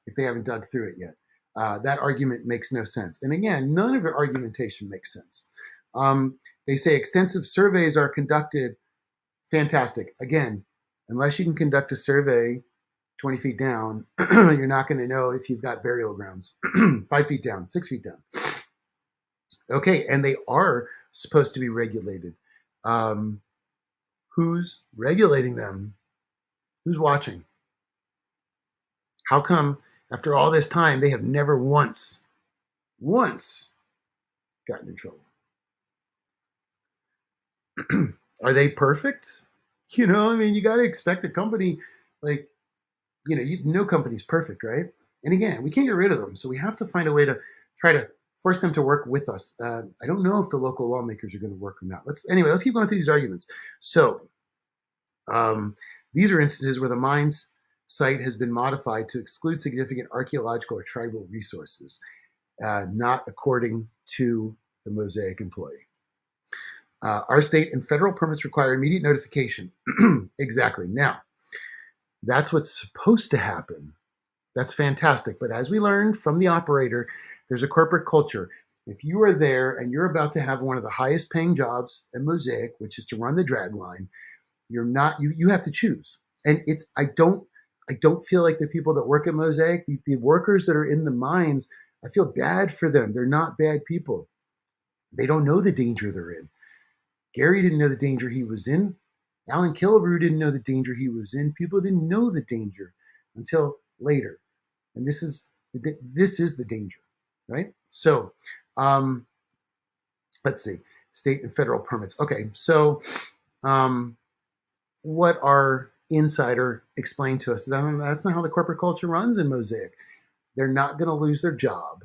if they haven't dug through it yet? That argument makes no sense. And again, none of their argumentation makes sense. They say extensive surveys are conducted. Fantastic. Again, unless you can conduct a survey 20 feet down, you're not going to know if you've got burial grounds 5 feet down, 6 feet down. Okay, and they are supposed to be regulated. Who's regulating them? Who's watching? How come after all this time they have never once gotten in trouble? Are they perfect? You know, I mean, you got to expect a company like, no company's perfect, right? And again, we can't get rid of them. So we have to find a way to try to force them to work with us. I don't know if the local lawmakers are going to work or not. Let's keep going through these arguments. So these are instances where the mine's site has been modified to exclude significant archaeological or tribal resources, not according to the Mosaic employee. Our state and federal permits require immediate notification. Exactly. Now, that's what's supposed to happen. That's fantastic. But as we learned from the operator, there's a corporate culture. If you are there and you're about to have one of the highest paying jobs at Mosaic, which is to run the drag line, you have to choose. And I don't feel like the people that work at Mosaic, the workers that are in the mines, I feel bad for them. They're not bad people. They don't know the danger they're in. Gary didn't know the danger he was in. Alan Killebrew didn't know the danger he was in. People didn't know the danger until later. And this is the danger, right? So let's see, state and federal permits. Okay, so what our insider explained to us, that's not how the corporate culture runs in Mosaic. They're not going to lose their job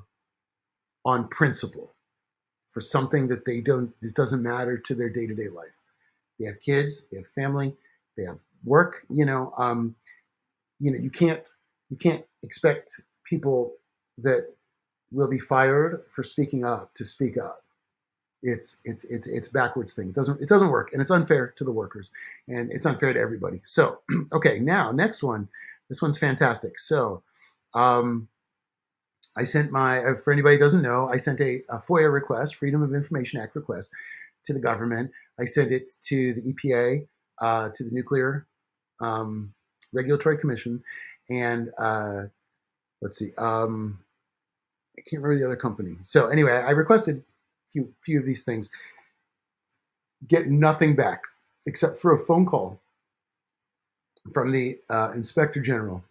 on principle for something that it doesn't matter to their day-to-day life. They have kids, they have family, they have work. You can't expect people that will be fired for speaking up to speak up. It's backwards thing. It doesn't work, and it's unfair to the workers, and it's unfair to everybody. So, okay, now next one. This one's fantastic. So, I sent for anybody who doesn't know, I sent a FOIA request, Freedom of Information Act request, to the government. I sent it to the EPA, to the Nuclear Regulatory Commission, and let's see, I can't remember the other company. So anyway, I requested a few of these things, get nothing back except for a phone call from the Inspector General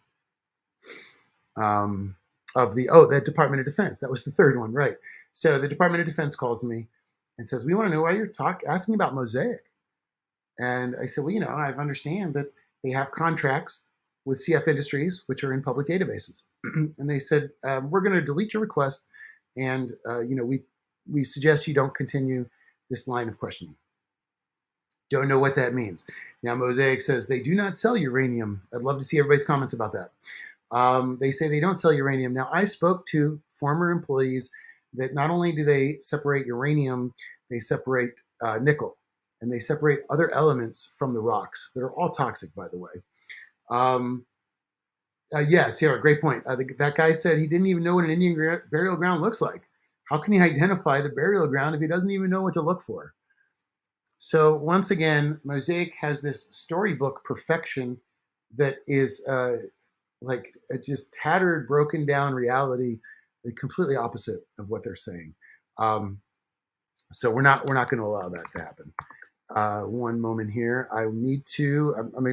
of the Department of Defense. That was the third one, right? So the Department of Defense calls me and says, we want to know why you're asking about Mosaic. And I said, well, I understand that they have contracts with CF Industries, which are in public databases. And they said, we're going to delete your request. And, we suggest you don't continue this line of questioning. Don't know what that means. Now, Mosaic says they do not sell uranium. I'd love to see everybody's comments about that. They say they don't sell uranium. Now, I spoke to former employees that not only do they separate uranium, they separate nickel, and they separate other elements from the rocks that are all toxic, by the way. Yes, here, great point. That guy said he didn't even know what an Indian burial ground looks like. How can he identify the burial ground if he doesn't even know what to look for? So once again, Mosaic has this storybook perfection that is like a just tattered, broken down reality, the completely opposite of what they're saying. So we're not going to allow that to happen. One moment here. I'm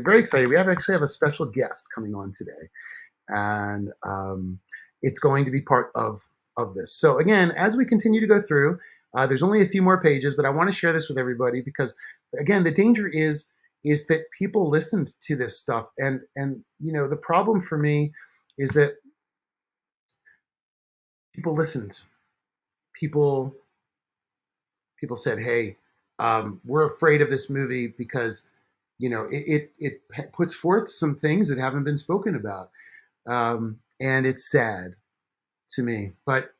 very excited. We actually have a special guest coming on today, and it's going to be part of this. So again, as we continue to go through, there's only a few more pages, but I want to share this with everybody because, again, the danger is that people listened to this stuff, and the problem for me is that people listened. People people said, "Hey, we're afraid of this movie because it puts forth some things that haven't been spoken about, and it's sad to me." But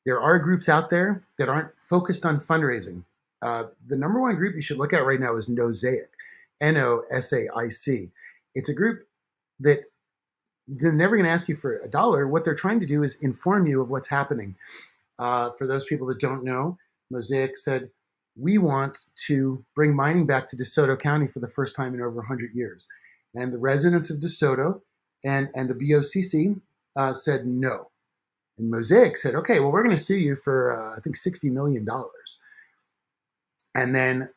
there are groups out there that aren't focused on fundraising. The number one group you should look at right now is Mosaic, Nosaic. It's a group that they're never going to ask you for a dollar. What they're trying to do is inform you of what's happening. For those people that don't know, Mosaic said, we want to bring mining back to DeSoto County for the first time in over 100 years. And the residents of DeSoto and the BOCC said no. And Mosaic said, okay, well, we're going to sue you for, I think, $60 million. And then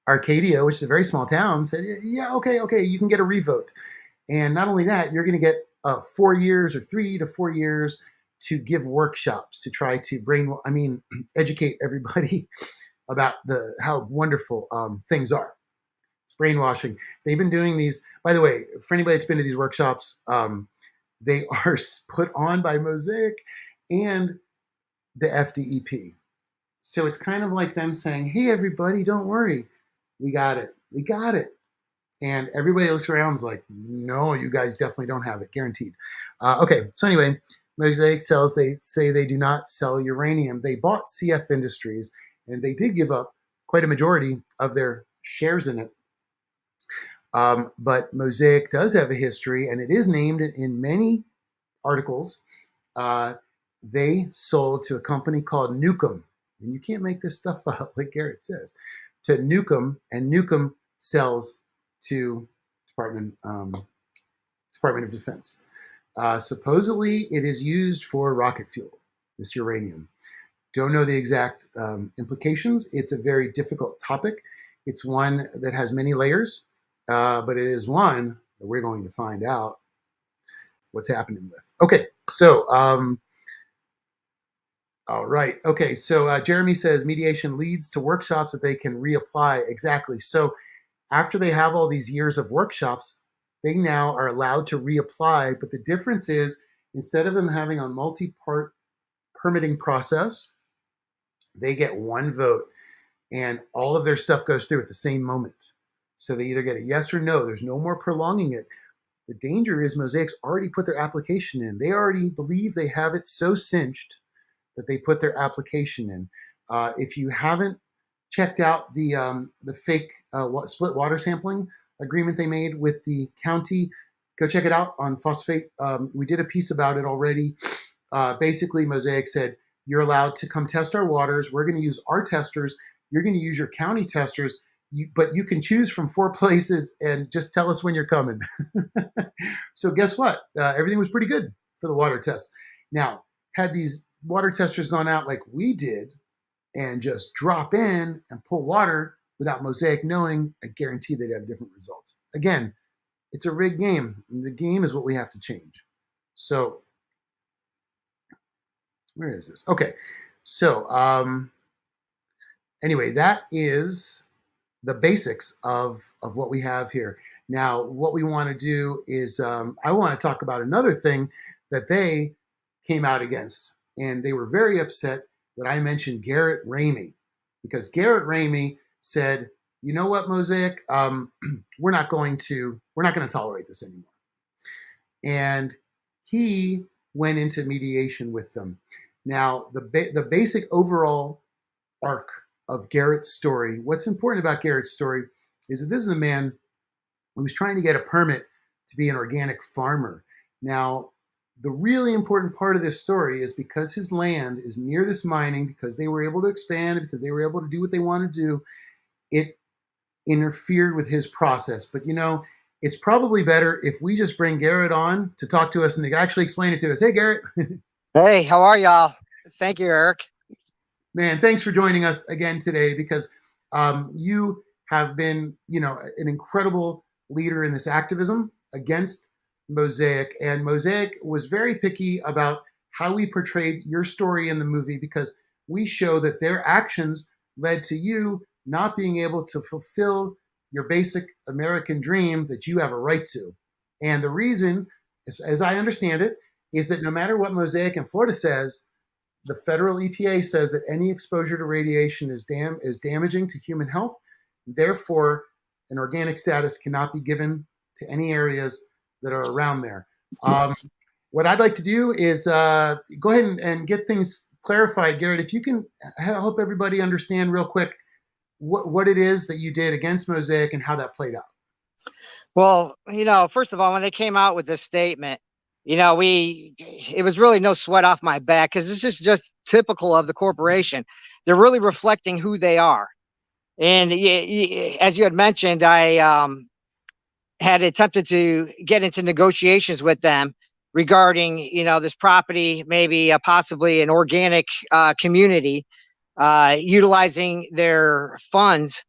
Arcadia, which is a very small town, said, yeah, okay, you can get a revote. And not only that, you're going to get 4 years or 3 to 4 years to give workshops to try to educate everybody about how wonderful things are. It's brainwashing. They've been doing these, by the way, for anybody that's been to these workshops, they are put on by Mosaic and the FDEP. So it's kind of like them saying, hey, everybody, don't worry. We got it. We got it. And everybody looks around and is like, no, you guys definitely don't have it, guaranteed. Okay, so anyway, Mosaic sells, they say they do not sell uranium. They bought CF Industries, and they did give up quite a majority of their shares in it. But Mosaic does have a history, and it is named in many articles. They sold to a company called Newcomb, and you can't make this stuff up, like Garrett says, to Newcomb, and Newcomb sells to Department of Defense. Supposedly, it is used for rocket fuel, this uranium. Don't know the exact implications. It's a very difficult topic. It's one that has many layers, but it is one that we're going to find out what's happening with. Okay, so, all right. Okay, so Jeremy says mediation leads to workshops that they can reapply. Exactly. So after they have all these years of workshops, they now are allowed to reapply. But the difference is, instead of them having a multi-part permitting process, they get one vote and all of their stuff goes through at the same moment. So they either get a yes or no. There's no more prolonging it. The danger is Mosaic's already put their application in. They already believe they have it so cinched that they put their application in. If you haven't checked out the fake split water sampling agreement they made with the county, go check it out on Phosfate. We did a piece about it already. Basically, Mosaic said, you're allowed to come test our waters. We're going to use our testers. You're going to use your county testers, but you can choose from 4 places and just tell us when you're coming. So guess what? Everything was pretty good for the water tests. Now, had these water testers gone out like we did and just drop in and pull water without Mosaic knowing, I guarantee they'd have different results. Again, it's a rigged game. And the game is what we have to change. So where is this? Okay. So anyway, that is the basics of what we have here. Now, what we want to do is I want to talk about another thing that they came out against. And they were very upset that I mentioned Garrett Ramey, because Garrett Ramey said, you know what, Mosaic, we're not going to tolerate this anymore. And he went into mediation with them. Now, the basic overall arc of Garrett's story, what's important about Garrett's story is that this is a man who was trying to get a permit to be an organic farmer. Now, the really important part of this story is because his land is near this mining, because they were able to expand, because they were able to do what they want to do, it interfered with his process. But it's probably better if we just bring Garrett on to talk to us and actually explain it to us. Hey, Garrett. Hey, how are y'all? Thank you, Eric. Man, thanks for joining us again today, because you have been, an incredible leader in this activism against Mosaic, and Mosaic was very picky about how we portrayed your story in the movie, because we show that their actions led to you not being able to fulfill your basic American dream that you have a right to. And the reason, as I understand it, is that no matter what Mosaic in Florida says, the federal EPA says that any exposure to radiation is damaging to human health. Therefore, an organic status cannot be given to any areas that are around there. What I'd like to do is go ahead and get things clarified. Garrett, if you can help everybody understand real quick what it is that you did against Mosaic and how that played out. Well, first of all, when they came out with this statement, it was really no sweat off my back, because this is just typical of the corporation. They're really reflecting who they are. And as you had mentioned, I had attempted to get into negotiations with them regarding, this property, maybe possibly an organic community, utilizing their funds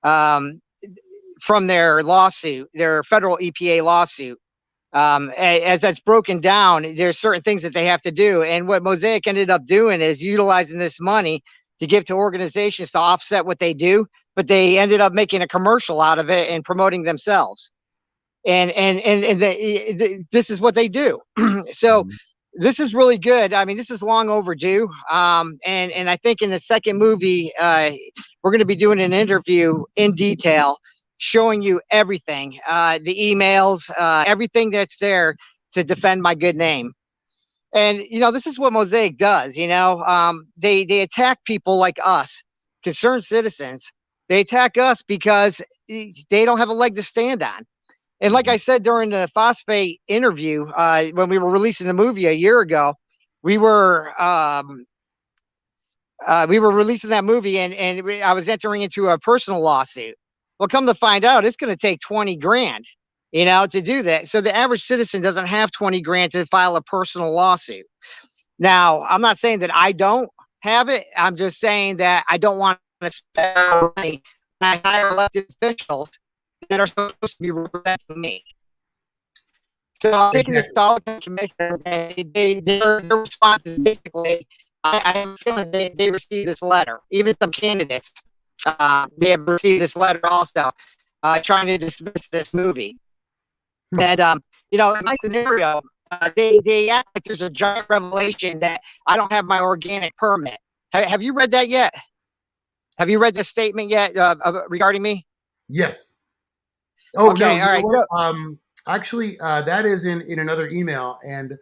from their lawsuit, their federal EPA lawsuit. As that's broken down, there's certain things that they have to do. And what Mosaic ended up doing is utilizing this money to give to organizations to offset what they do, but they ended up making a commercial out of it and promoting themselves. And this is what they do. So this is really good. I mean, this is long overdue. And I think in the second movie, we're going to be doing an interview in detail, showing you everything, the emails, everything that's there to defend my good name. And, this is what Mosaic does. They attack people like us, concerned citizens. They attack us because they don't have a leg to stand on. And like I said during the Phosfate interview, when we were releasing the movie a year ago, we were releasing that movie, and I was entering into a personal lawsuit. Well, come to find out, it's going to take 20 grand, to do that. So the average citizen doesn't have 20 grand to file a personal lawsuit. Now, I'm not saying that I don't have it. I'm just saying that I don't want to spend money. I hire elected officials that are supposed to be representing me. So I'm thinking this all the commissioners, and their response is basically, I have a feeling they received this letter. Even some candidates, they have received this letter also, trying to dismiss this movie. And in my scenario, they act like there's a giant revelation that I don't have my organic permit. Have you read that yet? Have you read the statement yet regarding me? Yes. Oh, okay, no. All right. Actually, that is in another email. And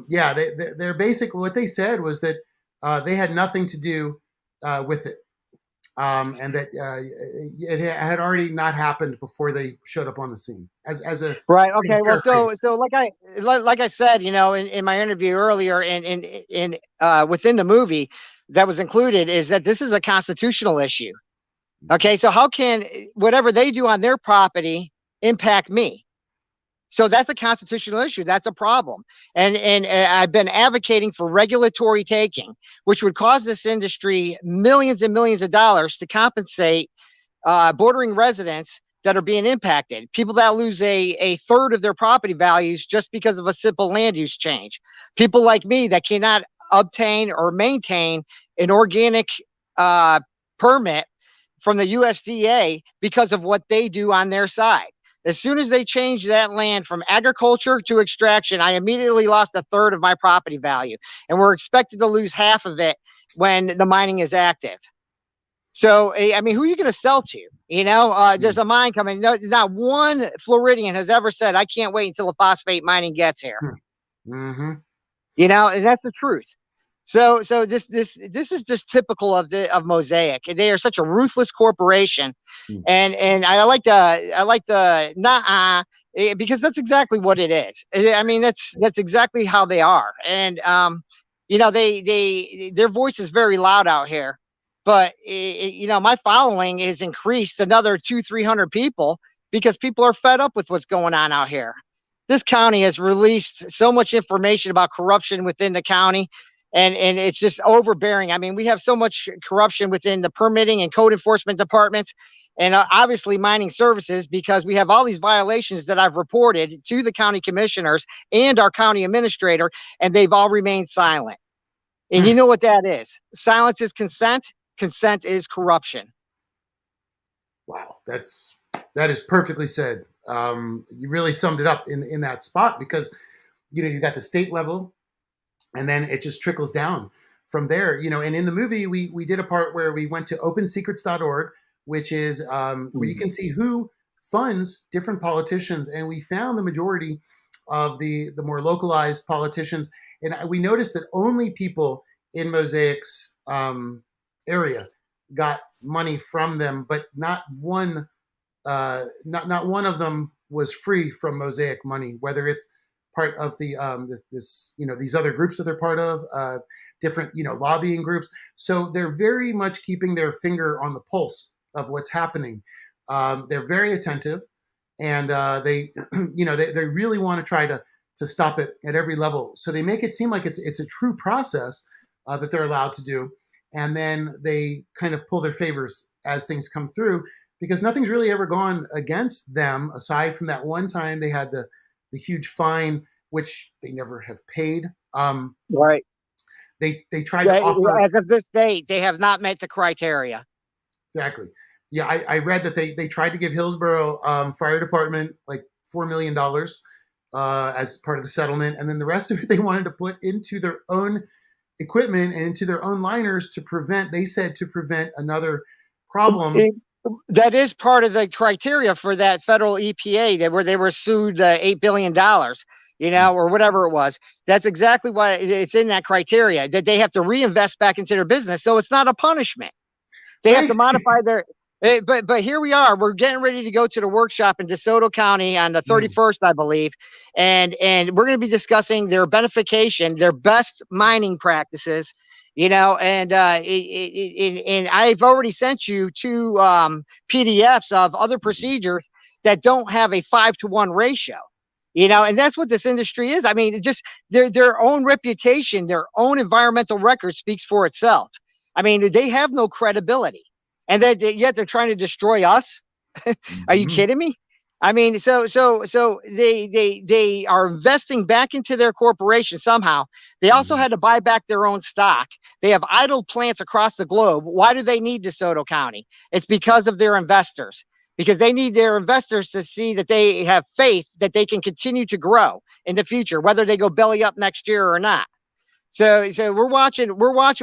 yeah, they're basically, what they said was that they had nothing to do with it. And that it had already not happened before they showed up on the scene as a right. Okay. Well, so like I said, in my interview earlier, and within the movie that was included, is that this is a constitutional issue. Okay, so how can whatever they do on their property impact me? So that's a constitutional issue. That's a problem. And I've been advocating for regulatory taking, which would cause this industry millions and millions of dollars to compensate bordering residents that are being impacted, people that lose a third of their property values just because of a simple land use change, people like me that cannot obtain or maintain an organic permit from the USDA because of what they do on their side. As soon as they changed that land from agriculture to extraction, I immediately lost a third of my property value, and we're expected to lose half of it when the mining is active. So, I mean, who are you going to sell to? There's a mine coming. No, not one Floridian has ever said, I can't wait until the phosphate mining gets here. Mm-hmm. And that's the truth. So this is just typical of Mosaic. They are such a ruthless corporation, and I like to not because that's exactly what it is. I mean, that's exactly how they are, and their voice is very loud out here. But my following is increased another 200-300 people because people are fed up with what's going on out here. This county has released so much information about corruption within the county. And it's just overbearing. I mean, we have so much corruption within the permitting and code enforcement departments, and obviously mining services, because we have all these violations that I've reported to the county commissioners and our county administrator, and they've all remained silent. And you know what that is? Silence is consent. Consent is corruption. Wow, that is perfectly said. You really summed it up in that spot, because you got the state level, and then it just trickles down from there. And in the movie, we did a part where we went to opensecrets.org, which is where you can see who funds different politicians, and we found the majority of the more localized politicians, and we noticed that only people in Mosaic's area got money from them, but not one of them was free from Mosaic money, whether it's part of the these other groups that they're part of, different lobbying groups. So they're very much keeping their finger on the pulse of what's happening. They're very attentive, and they they really want to try to stop it at every level. So they make it seem like it's a true process that they're allowed to do, and then they kind of pull their favors as things come through, because nothing's really ever gone against them aside from that one time they had the huge fine, which they never have paid. Right. They tried to offer, as of this date, they have not met the criteria. Exactly. Yeah, I read that they tried to give Hillsborough Fire Department like $4 million as part of the settlement, and then the rest of it they wanted to put into their own equipment and into their own liners to prevent another problem. That is part of the criteria for that federal EPA where they were sued $8 billion, or whatever it was. That's exactly why it's in that criteria, that they have to reinvest back into their business. So it's not a punishment. They have to modify their. But here we are. We're getting ready to go to the workshop in DeSoto County on the 31st, I believe, and we're going to be discussing their beneficiation, their best mining practices. And I've already sent you two PDFs of other procedures that don't have a 5-to-1 ratio. And that's what this industry is. I mean, just their own reputation, their own environmental record speaks for itself. I mean, they have no credibility, and yet they're trying to destroy us. Are you kidding me? I mean, so they are investing back into their corporation somehow. They also had to buy back their own stock. They have idle plants across the globe. Why do they need DeSoto County? It's because of their investors, because they need their investors to see that they have faith that they can continue to grow in the future, whether they go belly up next year or not. So we're watching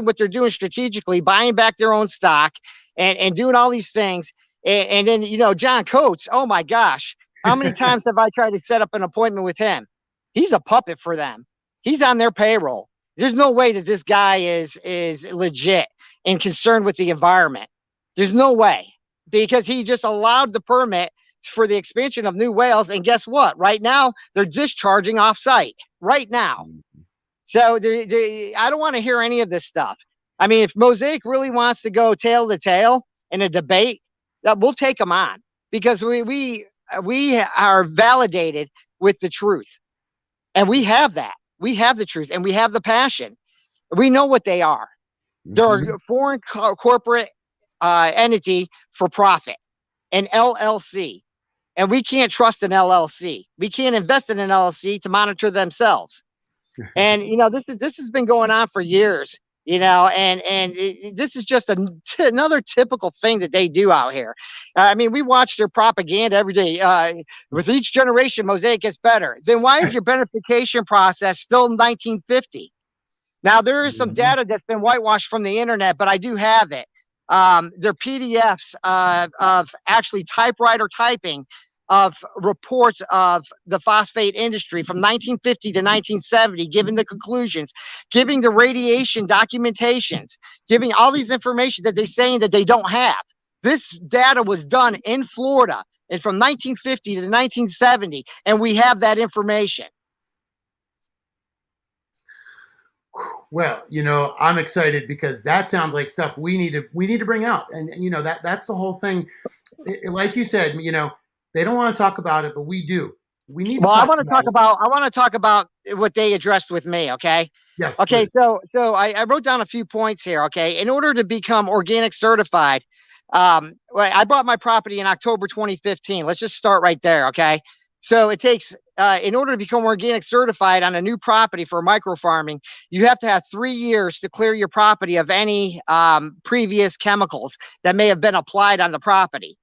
what they're doing strategically, buying back their own stock and doing all these things. And then, John Coates, oh my gosh, how many times have I tried to set up an appointment with him? He's a puppet for them. He's on their payroll. There's no way that this guy is legit and concerned with the environment. There's no way, because he just allowed the permit for the expansion of new wells. And guess what? Right now, they're discharging off site right now. So I don't want to hear any of this stuff. I mean, if Mosaic really wants to go tail to tail in a debate, we'll take them on, because we are validated with the truth, and we have that. We have the truth, and we have the passion. We know what they are. They're a foreign corporate entity for profit, an LLC, and we can't trust an LLC. We can't invest in an LLC to monitor themselves. And this has been going on for years. This is just another typical thing that they do out here. I mean, we watch their propaganda every day. With each generation, Mosaic gets better. Then why is your beneficiation process still 1950? Now, there is some data that's been whitewashed from the internet, but I do have it. They're PDFs of actually typewriter typing of reports of the phosphate industry from 1950 to 1970, giving the conclusions, giving the radiation documentations, giving all these information that they're saying that they don't have. This data was done in Florida and from 1950 to 1970, and we have that information. Well, I'm excited, because that sounds like stuff we need to bring out, and that's the whole thing. Like you said, they don't want to talk about it, but we do. We need. Well, I want to talk about what they addressed with me. Okay. Yes. Okay. Please. So I wrote down a few points here. Okay. In order to become organic certified, I bought my property in October 2015. Let's just start right there. Okay. So it takes, in order to become organic certified on a new property for micro farming, you have to have 3 years to clear your property of any previous chemicals that may have been applied on the property.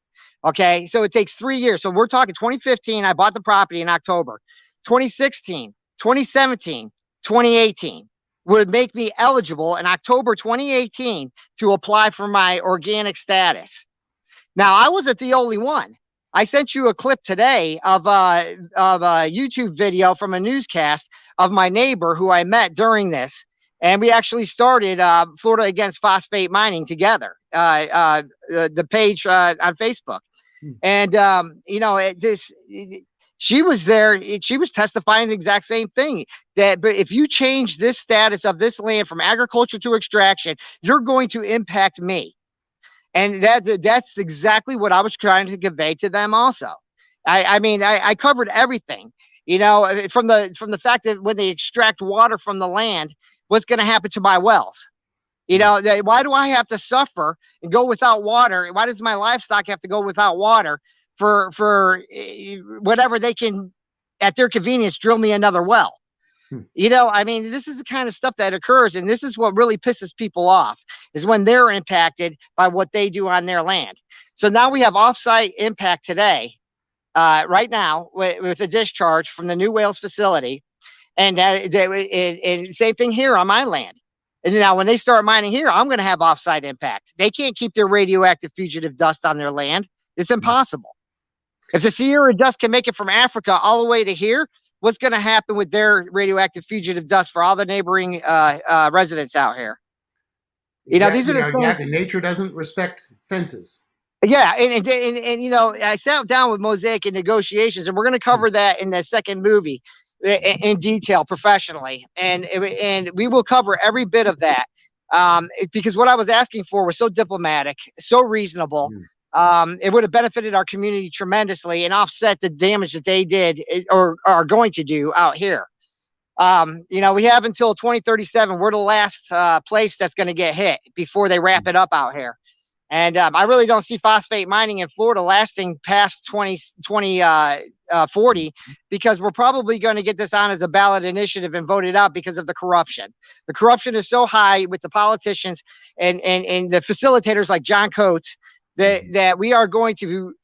Okay, so it takes 3 years. So we're talking 2015. I bought the property in October. 2016, 2017, 2018 would make me eligible in October 2018 to apply for my organic status. Now, I wasn't the only one. I sent you a clip today of a YouTube video from a newscast of my neighbor who I met during this. And we actually started Florida Against Phosphate Mining together, the page on Facebook. And, she was there. She was testifying the exact same thing, that but if you change this status of this land from agriculture to extraction, you're going to impact me. And that's exactly what I was trying to convey to them also. I covered everything, from the fact that when they extract water from the land, what's going to happen to my wells? Why do I have to suffer and go without water? Why does my livestock have to go without water for whatever they can, at their convenience, drill me another well? This is the kind of stuff that occurs, and this is what really pisses people off, is when they're impacted by what they do on their land. So now we have offsite impact today, right now, with a discharge from the New Wales facility, and same thing here on my land. And now when they start mining here, I'm going to have offsite impact. They can't keep their radioactive fugitive dust on their land. It's impossible. If the Sierra dust can make it from Africa all the way to here, what's going to happen with their radioactive fugitive dust for all the neighboring residents out here? Exactly. These are the things. Yeah, nature doesn't respect fences. Yeah, and I sat down with Mosaic in negotiations, and we're going to cover that in the second movie in detail professionally, and we will cover every bit of that, because what I was asking for was so diplomatic, so reasonable. It would have benefited our community tremendously and offset the damage that they did or are going to do out here. We have until 2037. We're the last place that's going to get hit before they wrap it up out here. And I really don't see phosphate mining in Florida lasting past 2040, because we're probably going to get this on as a ballot initiative and vote it out because of the corruption. The corruption is so high with the politicians and the facilitators like John Coates that we are going to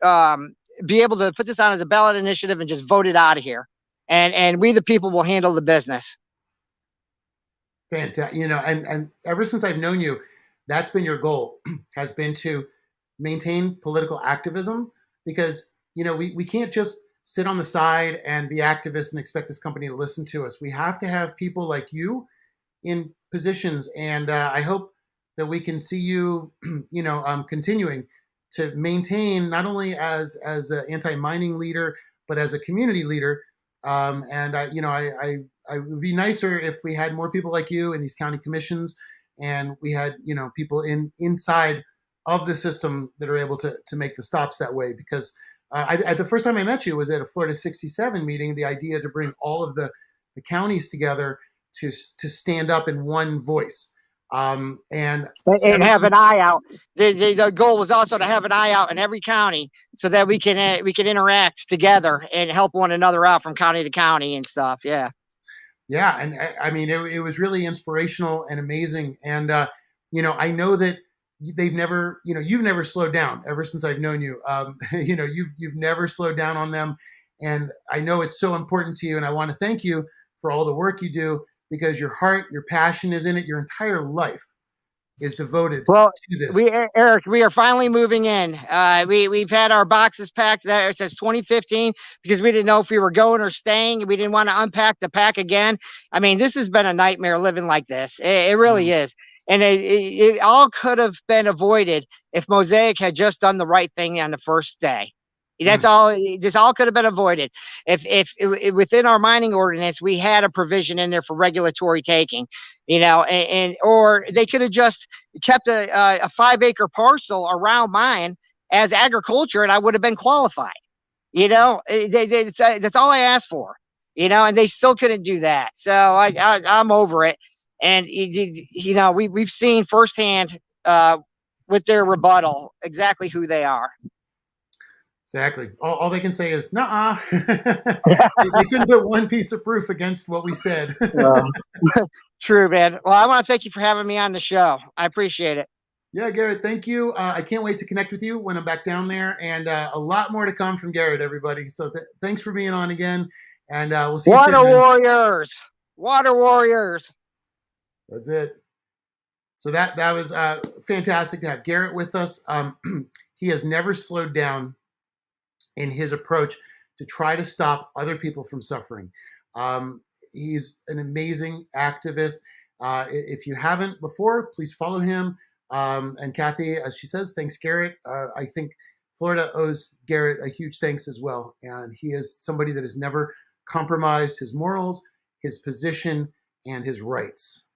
be able to put this on as a ballot initiative and just vote it out of here. And we, the people, will handle the business. Fantastic. And ever since I've known you, that's been your goal, has been to maintain political activism, because, we can't just sit on the side and be activists and expect this company to listen to us. We have to have people like you in positions. And I hope that we can see you, continuing to maintain, not only as an anti-mining leader, but as a community leader. I would be nicer if we had more people like you in these county commissions, and we had, people inside of the system that are able to make the stops that way. Because the first time I met you was at a Florida 67 meeting, the idea to bring all of the counties together to stand up in one voice. And have an eye out. The goal was also to have an eye out in every county, so that we can interact together and help one another out from county to county and stuff. Yeah. Yeah. And it was really inspirational and amazing. And, I know that you've never slowed down ever since I've known you. You've never slowed down on them. And I know it's so important to you. And I want to thank you for all the work you do, because your heart, your passion is in it. Your entire life is devoted to this. Eric, we are finally moving in. We've had our boxes packed since 2015, because we didn't know if we were going or staying. We didn't want to unpack the pack again. This has been a nightmare living like this. It really is. And it all could have been avoided if Mosaic had just done the right thing on the first day. That's all. This all could have been avoided if within our mining ordinance we had a provision in there for regulatory taking, or they could have just kept a 5-acre parcel around mine as agriculture, and I would have been qualified. That's all I asked for. And they still couldn't do that. So I'm over it. And we've seen firsthand with their rebuttal exactly who they are. Exactly. All they can say is, "Nuh-uh." They couldn't put one piece of proof against what we said. True, man. Well, I want to thank you for having me on the show. I appreciate it. Yeah, Garrett, thank you. I can't wait to connect with you when I'm back down there, and a lot more to come from Garrett, everybody. So thanks for being on again. And we'll see you soon, Water man. warriors. Water warriors. That's it. So that was fantastic to have Garrett with us. He has never slowed down in his approach to try to stop other people from suffering. He's an amazing activist. If you haven't before, please follow him. And Kathy, as she says, thanks, Garrett. I think Florida owes Garrett a huge thanks as well. And he is somebody that has never compromised his morals, his position, and his rights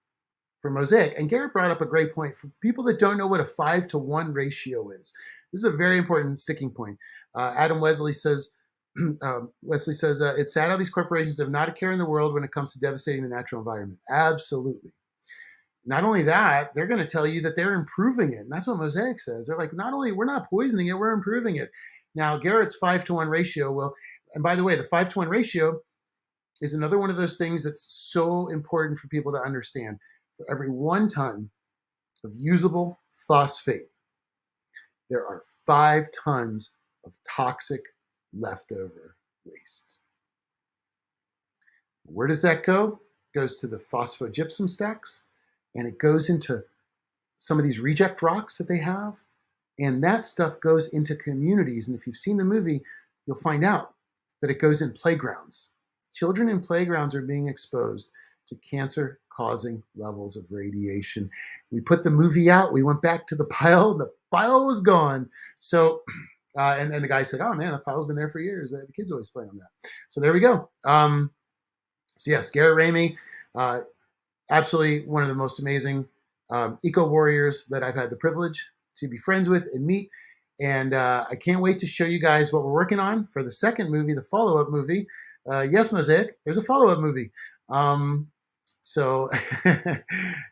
for Mosaic. And Garrett brought up a great point for people that don't know what a 5-to-1 ratio is. This is a very important sticking point. Adam Wesley says, it's sad how these corporations have not a care in the world when it comes to devastating the natural environment. Absolutely. Not only that, they're going to tell you that they're improving it. And that's what Mosaic says. They're like, not only we're not poisoning it, we're improving it. Now, Garrett's 5-to-1 ratio will, and by the way, the 5-to-1 ratio is another one of those things that's so important for people to understand. For every 1 ton of usable phosphate, there are 5 tons of toxic leftover waste. Where does that go? It goes to the phosphogypsum stacks, and it goes into some of these reject rocks that they have, and that stuff goes into communities. And if you've seen the movie, you'll find out that it goes in playgrounds. Children in playgrounds are being exposed to cancer-causing levels of radiation. We put the movie out. We went back to the pile. The pile was gone. So, and the guy said, "Oh man, the pile's been there for years. The kids always play on that." So there we go. So yes, Garrett Ramey, absolutely one of the most amazing eco warriors that I've had the privilege to be friends with and meet. And I can't wait to show you guys what we're working on for the second movie, the follow-up movie. Yes, Mosaic, there's a follow-up movie. So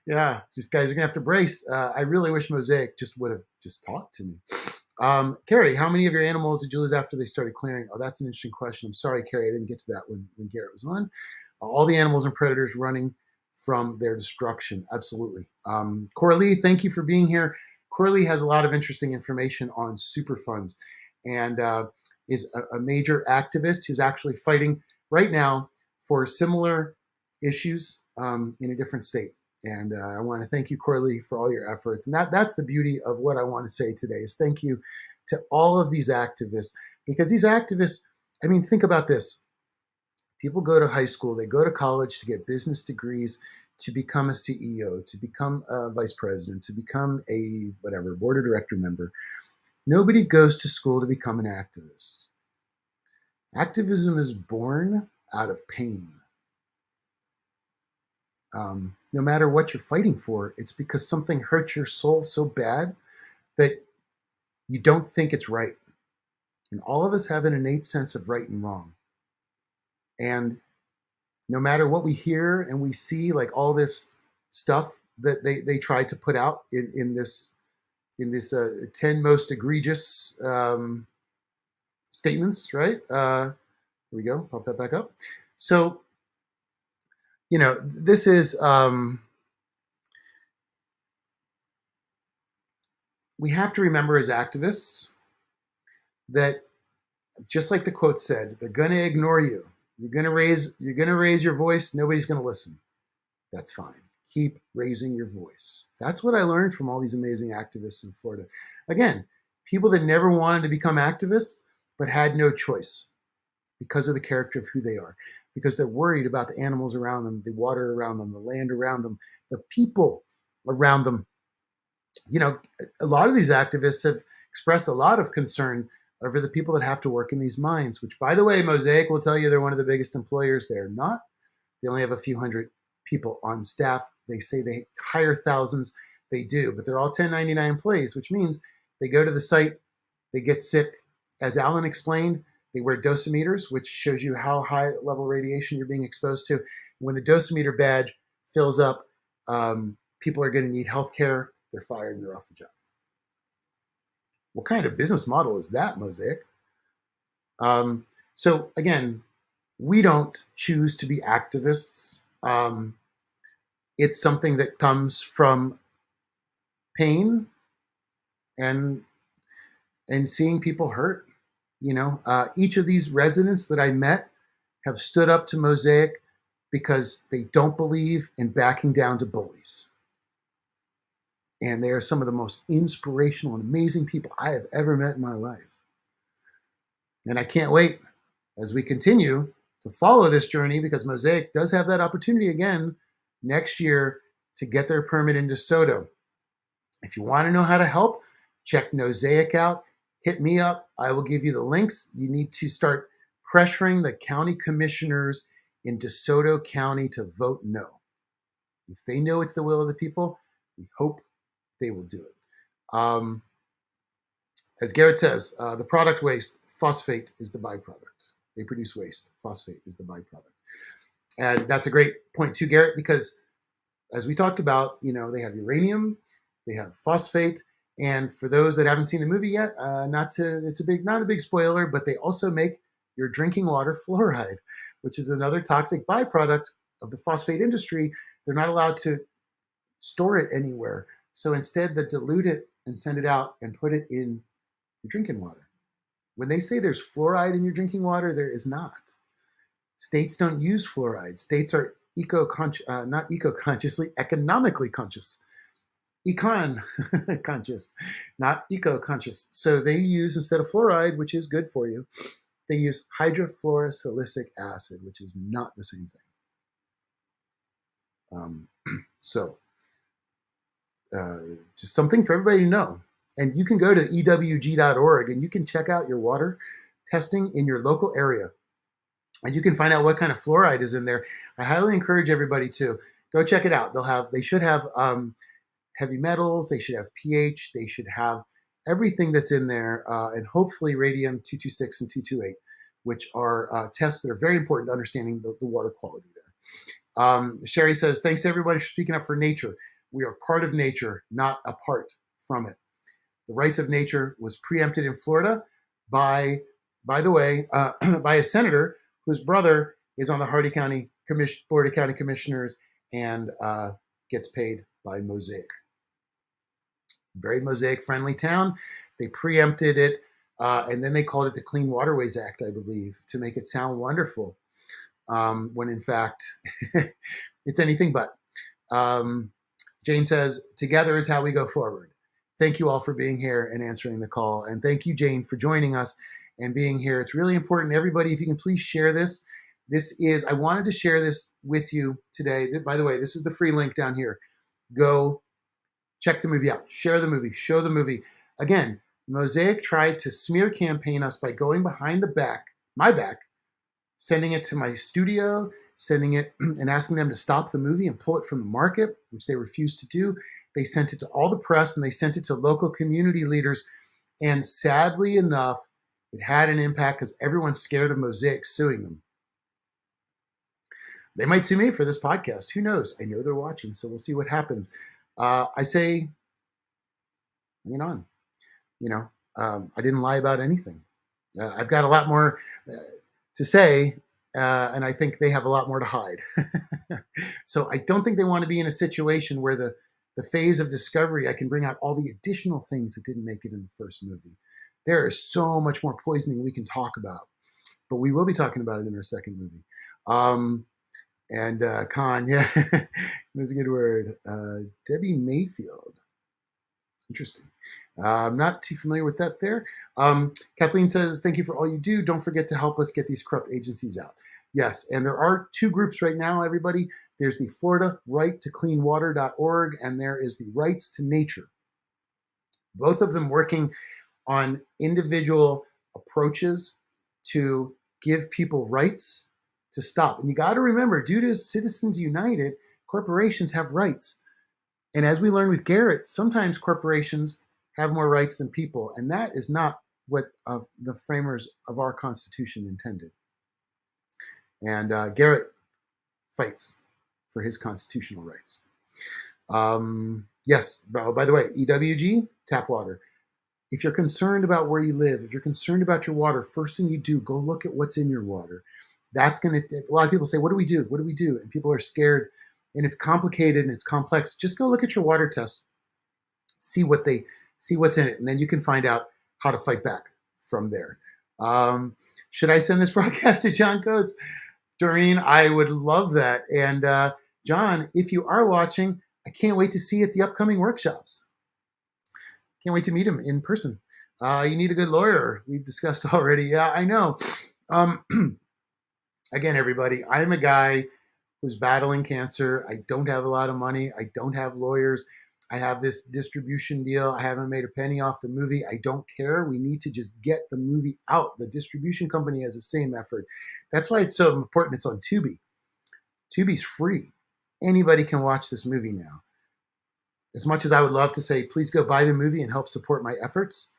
yeah, just guys are gonna have to brace. I really wish Mosaic just would have just talked to me. Carrie, how many of your animals did you lose after they started clearing? Oh, that's an interesting question. I'm sorry, Carrie, I didn't get to that when Garrett was on. All the animals and predators running from their destruction. Absolutely. Coralie, thank you for being here. Coralie has a lot of interesting information on Superfunds and is a major activist who's actually fighting right now for similar issues in a different state. And I want to thank you, Coralie, for all your efforts. And that's the beauty of what I want to say today is thank you to all of these activists, because these activists, I mean, think about this. People go to high school, they go to college to get business degrees, to become a CEO, to become a vice president, to become a whatever, board of director member. Nobody goes to school to become an activist. Activism is born out of pain. No matter what you're fighting for, it's because something hurts your soul so bad that you don't think it's right. And all of us have an innate sense of right and wrong. And no matter what we hear and we see, like all this stuff that they tried to put out in this 10 most egregious statements, right? Here we go. Pop that back up. So, this is, we have to remember as activists that just like the quote said, they're going to ignore you. You're going to raise your voice. Nobody's going to listen. That's fine. Keep raising your voice. That's what I learned from all these amazing activists in Florida. Again, people that never wanted to become activists, but had no choice because of the character of who they are, because they're worried about the animals around them, the water around them, the land around them, the people around them. A lot of these activists have expressed a lot of concern over the people that have to work in these mines, which, by the way, Mosaic will tell you they're one of the biggest employers. They're not. They only have a few hundred people on staff. They say they hire thousands. They do, but they're all 1099 employees, which means they go to the site, they get sick. As Alan explained, they wear dosimeters, which shows you how high level radiation you're being exposed to. When the dosimeter badge fills up, people are going to need health care. They're fired and they're off the job. What kind of business model is that, Mosaic? So again, we don't choose to be activists. It's something that comes from pain and seeing people hurt. Each of these residents that I met have stood up to Mosaic because they don't believe in backing down to bullies. And they are some of the most inspirational and amazing people I have ever met in my life. And I can't wait as we continue to follow this journey, because Mosaic does have that opportunity again next year to get their permit in DeSoto. If you want to know how to help, check Mosaic out. Hit me up. I will give you the links. You need to start pressuring the county commissioners in DeSoto County to vote no. If they know it's the will of the people, we hope they will do it. As Garrett says, the product waste, phosphate is the byproduct. They produce waste. Phosphate is the byproduct. And that's a great point too, Garrett, because as we talked about, they have uranium, they have phosphate, and for those that haven't seen the movie yet, not a big spoiler, but they also make your drinking water fluoride, which is another toxic byproduct of the phosphate industry. They're not allowed to store it anywhere. So instead, they dilute it and send it out and put it in your drinking water. When they say there's fluoride in your drinking water, there is not. States don't use fluoride. States are not eco-consciously, economically conscious. Conscious, not eco-conscious. So they use, instead of fluoride, which is good for you, they use hydrofluorosilicic acid, which is not the same thing. Just something for everybody to know. And you can go to ewg.org and you can check out your water testing in your local area. And you can find out what kind of fluoride is in there. I highly encourage everybody to go check it out. They should have heavy metals, they should have pH, they should have everything that's in there, and hopefully radium-226 and 228, which are tests that are very important to understanding the water quality there. Sherry says, thanks everybody for speaking up for nature. We are part of nature, not apart from it. The rights of nature was preempted in Florida by the way, by a senator whose brother is on the Hardy County Board of County Commissioners and gets paid by Mosaic. Very Mosaic-friendly town. They preempted it, and then they called it the Clean Waterways Act, I believe, to make it sound wonderful, when in fact it's anything but. Jane says, together is how we go forward. Thank you all for being here and answering the call. And thank you, Jane, for joining us and being here. It's really important. Everybody, if you can please share this. I wanted to share this with you today. By the way, this is the free link down here. Go check the movie out. Share the movie. Show the movie. Again, Mosaic tried to smear campaign us by going behind my back, sending it to my studio, sending it and asking them to stop the movie and pull it from the market, which they refused to do. They sent it to all the press and they sent it to local community leaders. And sadly enough, it had an impact because everyone's scared of Mosaic suing them. They might sue me for this podcast. Who knows? I know they're watching, so we'll see what happens. I say, hang on. I didn't lie about anything. I've got a lot more to say, and I think they have a lot more to hide. So I don't think they want to be in a situation where the phase of discovery, I can bring out all the additional things that didn't make it in the first movie. There is so much more poisoning we can talk about, but we will be talking about it in our second movie. Con, yeah, that's a good word. Debbie Mayfield. Interesting. I'm not too familiar with that there. Kathleen says, thank you for all you do. Don't forget to help us get these corrupt agencies out. Yes, and there are two groups right now, everybody. There's the Florida Right to Clean Water.org, and there is the Rights to Nature. Both of them working on individual approaches to give people rights to stop. And you got to remember, due to Citizens United, corporations have rights. And as we learned with Garrett, sometimes corporations have more rights than people. And that is not what the framers of our Constitution intended. And Garrett fights for his constitutional rights. Yes, by the way, EWG, tap water. If you're concerned about where you live, if you're concerned about your water, first thing you do, go look at what's in your water. That's going to, a lot of people say, what do we do? What do we do? And people are scared, and it's complicated and it's complex. Just go look at your water test, see what's in it, and then you can find out how to fight back from there. Should I send this broadcast to John Coates? Doreen, I would love that. And John, if you are watching, I can't wait to see you at the upcoming workshops. Can't wait to meet him in person. You need a good lawyer. We've discussed already. Yeah, I know. Um, again, everybody, I'm a guy who's battling cancer. I don't have a lot of money. I don't have lawyers. I have this distribution deal. I haven't made a penny off the movie. I don't care. We need to just get the movie out. The distribution company has the same effort. That's why it's so important. It's on Tubi. Tubi's free. Anybody can watch this movie now. As much as I would love to say, please go buy the movie and help support my efforts,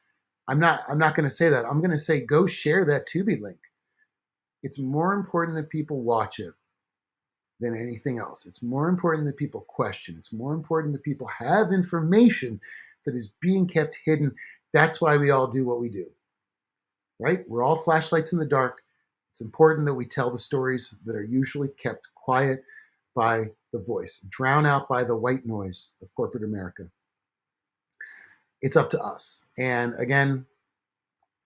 I'm not going to say that. I'm going to say, go share that Tubi link. It's more important that people watch it than anything else. It's more important that people question. It's more important that people have information that is being kept hidden. That's why we all do what we do, right? We're all flashlights in the dark. It's important that we tell the stories that are usually kept quiet by the voice, drowned out by the white noise of corporate America. It's up to us. And again,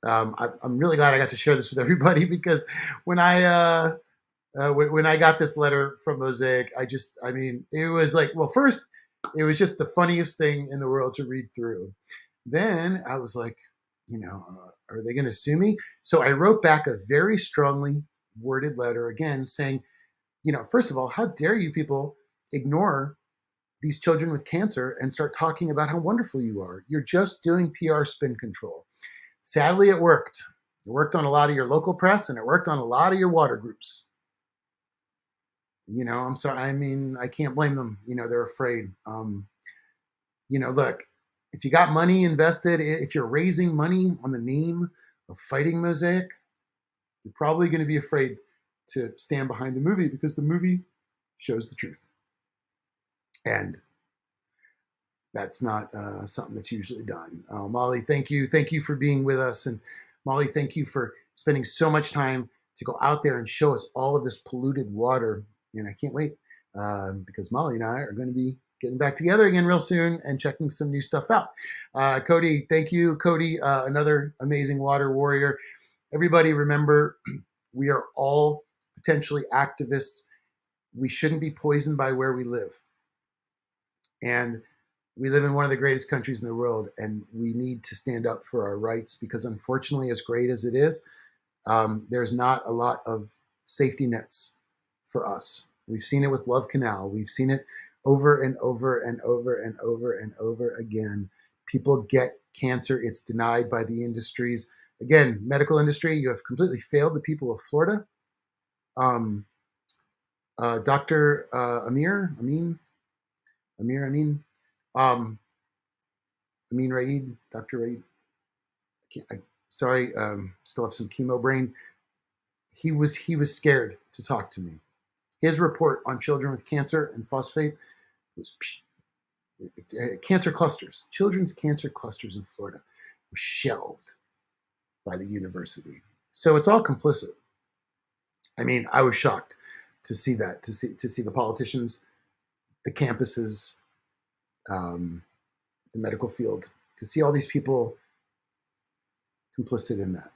I'm really glad I got to share this with everybody, because when I got this letter from Mosaic, I mean, it was like, well, first, it was just the funniest thing in the world to read through. Then I was like, are they going to sue me? So I wrote back a very strongly worded letter again saying, first of all, how dare you people ignore these children with cancer and start talking about how wonderful you are? You're just doing PR spin control. Sadly, it worked. It worked on a lot of your local press, and it worked on a lot of your water groups. I'm sorry. I mean, I can't blame them. They're afraid. Look, if you got money invested, if you're raising money on the name of fighting Mosaic, you're probably going to be afraid to stand behind the movie, because the movie shows the truth. And that's not something that's usually done. Molly, thank you. Thank you for being with us. And Molly, thank you for spending so much time to go out there and show us all of this polluted water. And I can't wait, because Molly and I are going to be getting back together again real soon and checking some new stuff out. Cody, thank you. Cody, another amazing water warrior. Everybody remember, we are all potentially activists. We shouldn't be poisoned by where we live. And we live in one of the greatest countries in the world, and we need to stand up for our rights, because unfortunately, as great as it is, there's not a lot of safety nets for us. We've seen it with Love Canal. We've seen it over and over and over and over and over again. People get cancer. It's denied by the industries. Again, medical industry, you have completely failed the people of Florida. Dr. Amin Raid, Dr. Raid. Sorry, still have some chemo brain. He was scared to talk to me. His report on children with cancer and phosphate was cancer clusters. Children's cancer clusters in Florida were shelved by the university. So it's all complicit. I mean, I was shocked to see that, to see the politicians, the campuses, the medical field, to see all these people complicit in that.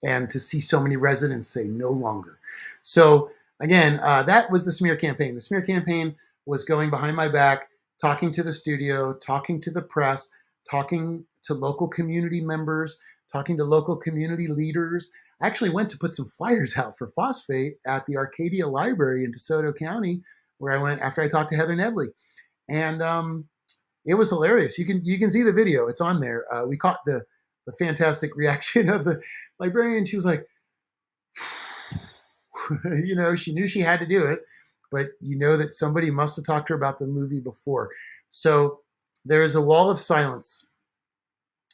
And to see so many residents say no longer. So again, that was the smear campaign. The smear campaign was going behind my back, talking to the studio, talking to the press, talking to local community members, talking to local community leaders. I actually went to put some flyers out for phosphate at the Arcadia Library in DeSoto County, where I went after I talked to Heather Nedley. And it was hilarious. You can see the video. It's on there. We caught the fantastic reaction of the librarian. She was like, she knew she had to do it, but that somebody must have talked to her about the movie before. So there is a wall of silence,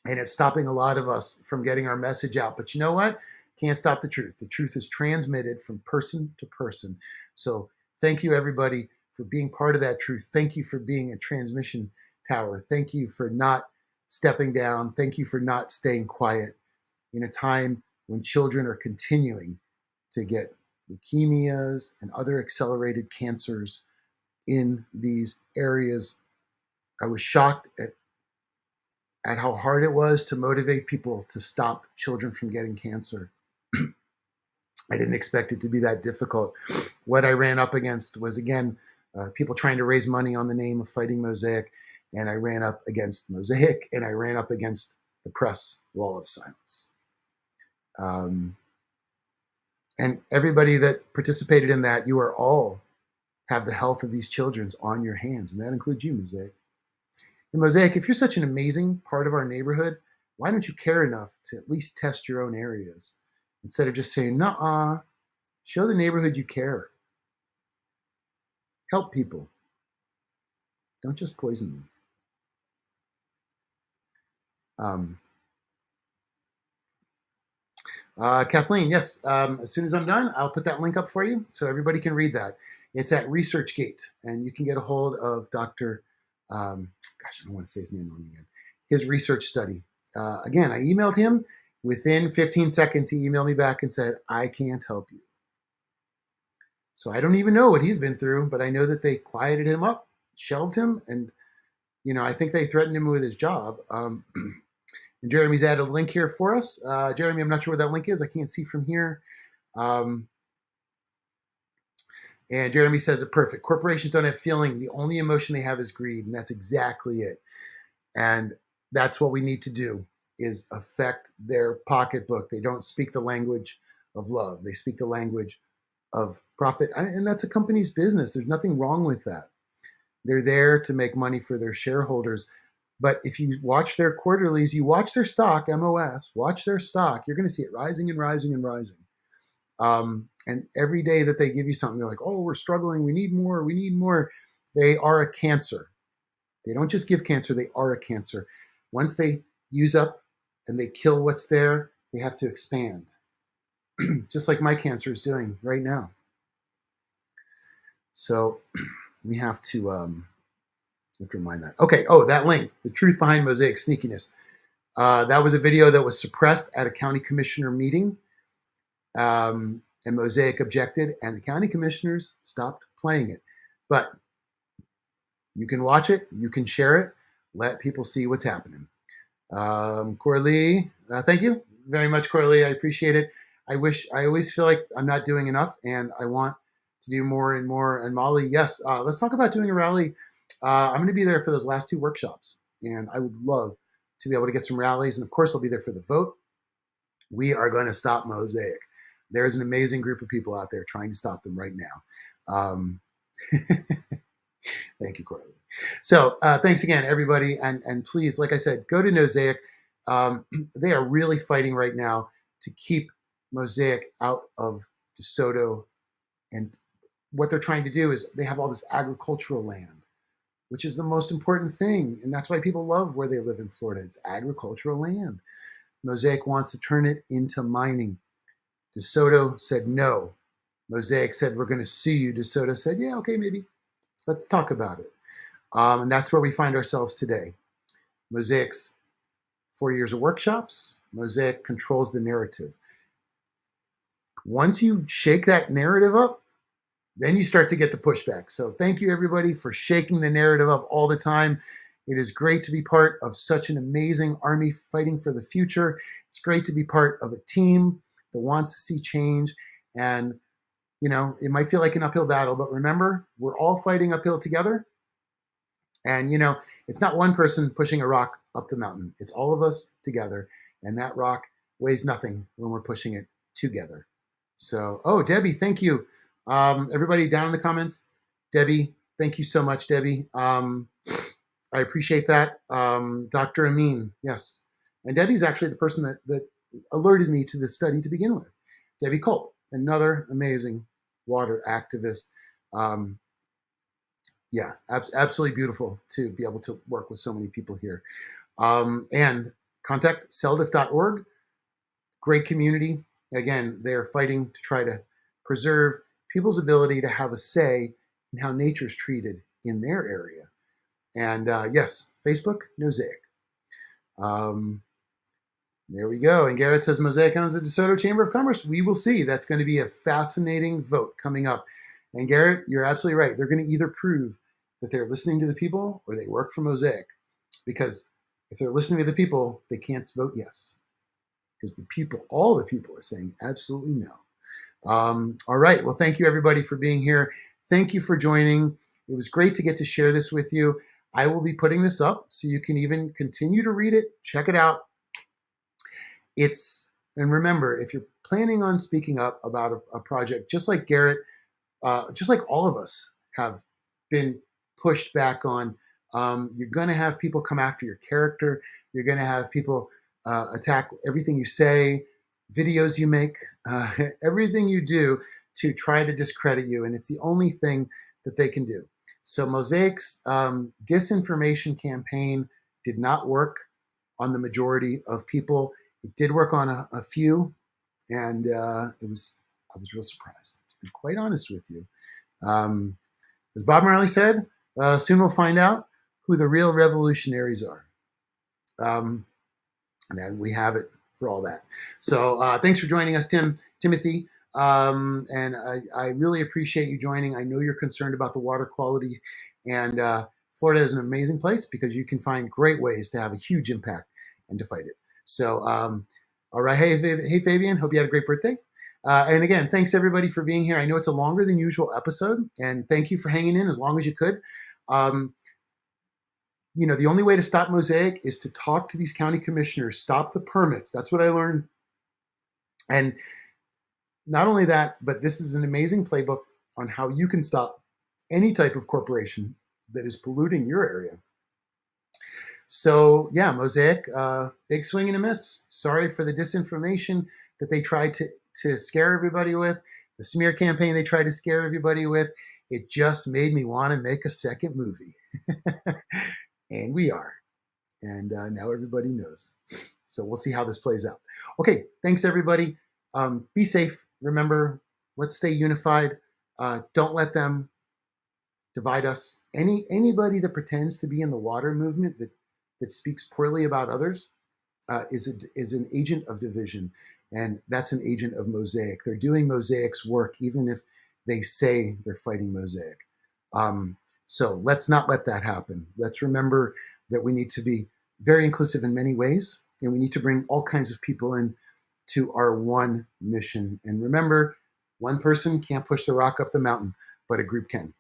and it's stopping a lot of us from getting our message out. But you know what? Can't stop the truth. The truth is transmitted from person to person. So thank you, everybody, for being part of that truth. Thank you for being a transmission tower. Thank you for not stepping down. Thank you for not staying quiet in a time when children are continuing to get leukemias and other accelerated cancers in these areas. I was shocked at how hard it was to motivate people to stop children from getting cancer. I didn't expect it to be that difficult. What I ran up against was, again, people trying to raise money on the name of fighting Mosaic. And I ran up against Mosaic, and I ran up against the press wall of silence. And everybody that participated in that, you are all have the health of these children on your hands, and that includes you, Mosaic. And Mosaic, if you're such an amazing part of our neighborhood, why don't you care enough to at least test your own areas instead of just saying, "Nuh-uh"? Show the neighborhood you care. Help people. Don't just poison them. Kathleen, yes, as soon as I'm done, I'll put that link up for you so everybody can read that. It's at ResearchGate, and you can get a hold of Dr. Gosh, I don't want to say his name wrong again. His research study. Again, I emailed him. Within 15 seconds, he emailed me back and said, "I can't help you." So I don't even know what he's been through, but I know that they quieted him up, shelved him, and I think they threatened him with his job. And Jeremy's added a link here for us. Jeremy, I'm not sure what that link is. I can't see from here. And Jeremy says it perfect. Corporations don't have feeling. The only emotion they have is greed, and that's exactly it. And that's what we need to do, is affect their pocketbook. They don't speak the language of love. They speak the language of profit. And that's a company's business. There's nothing wrong with that. They're there to make money for their shareholders. But if you watch their quarterlies, you watch their stock, MOS, watch their stock, you're going to see it rising and rising and rising. And every day that they give you something, they're like, "Oh, we're struggling. We need more. We need more." They are a cancer. They don't just give cancer. They are a cancer. Once they use up and they kill what's there, they have to expand. Just like my cancer is doing right now. So we have to remind that. Okay. Oh, that link, the truth behind Mosaic sneakiness. That was a video that was suppressed at a county commissioner meeting. And Mosaic objected, and the county commissioners stopped playing it. But you can watch it, you can share it, let people see what's happening. Corley, thank you very much, Corley. I appreciate it. I always feel like I'm not doing enough, and I want to do more and more. And Molly, yes, let's talk about doing a rally. I'm going to be there for those last 2 workshops, and I would love to be able to get some rallies. And of course, I'll be there for the vote. We are going to stop Mosaic. There's an amazing group of people out there trying to stop them right now. Thank you, Corley. So thanks again, everybody. And please, like I said, go to Mosaic. They are really fighting right now to keep Mosaic out of DeSoto. And what they're trying to do is they have all this agricultural land, which is the most important thing. And that's why people love where they live in Florida. It's agricultural land. Mosaic wants to turn it into mining. DeSoto said no. Mosaic said, "We're going to sue you." DeSoto said, "Yeah, okay, maybe. Let's talk about it." And that's where we find ourselves today. Mosaic's 4 years of workshops. Mosaic controls the narrative. Once you shake that narrative up, then you start to get the pushback. So thank you, everybody, for shaking the narrative up all the time. It is great to be part of such an amazing army fighting for the future. It's great to be part of a team that wants to see change. And, it might feel like an uphill battle, but remember, we're all fighting uphill together. And, it's not one person pushing a rock up the mountain. It's all of us together. And that rock weighs nothing when we're pushing it together. So, Debbie, thank you. Everybody down in the comments, Debbie, thank you so much, Debbie. I appreciate that. Dr. Amin, yes. And Debbie's actually the person that alerted me to this study to begin with. Debbie Culp, another amazing water activist. Absolutely beautiful to be able to work with so many people here. And contact seldif.org. Great community. Again, they're fighting to try to preserve people's ability to have a say in how nature's treated in their area. And yes, Facebook, Mosaic. There we go. And Garrett says Mosaic owns the DeSoto Chamber of Commerce. We will see. That's going to be a fascinating vote coming up. And Garrett, you're absolutely right. They're going to either prove that they're listening to the people or they work for Mosaic. Because if they're listening to the people, they can't vote yes. Because all the people are saying absolutely no. All right. Well, thank you everybody for being here. Thank you for joining. It was great to get to share this with you. I will be putting this up so you can even continue to read it. Check it out. And remember, if you're planning on speaking up about a project, just like Garrett, just like all of us have been pushed back on, you're going to have people come after your character. You're going to have people attack everything you say, videos you make, everything you do to try to discredit you. And it's the only thing that they can do. So Mosaic's disinformation campaign did not work on the majority of people. It did work on a few, and I was real surprised, to be quite honest with you. As Bob Marley said, soon we'll find out who the real revolutionaries are. And we have it for all that. So thanks for joining us, Timothy. And I really appreciate you joining. I know you're concerned about the water quality, and Florida is an amazing place because you can find great ways to have a huge impact and to fight it. So, all right. Hey, Fabian, hope you had a great birthday. And again, thanks everybody for being here. I know it's a longer than usual episode, and thank you for hanging in as long as you could. The only way to stop Mosaic is to talk to these county commissioners, stop the permits. That's what I learned. And not only that, but this is an amazing playbook on how you can stop any type of corporation that is polluting your area. So yeah, Mosaic, big swing and a miss. Sorry for the disinformation that they tried to scare everybody with, the smear campaign they tried to scare everybody with. It just made me want to make a second movie. And we are. And now everybody knows. So we'll see how this plays out. Okay, thanks everybody. Be safe. Remember, let's stay unified. Don't let them divide us. Anybody that pretends to be in the water movement that speaks poorly about others is an agent of division, and that's an agent of Mosaic. They're doing Mosaic's work, even if they say they're fighting Mosaic. So let's not let that happen. Let's remember that we need to be very inclusive in many ways, and we need to bring all kinds of people in to our one mission. And remember, one person can't push the rock up the mountain, but a group can.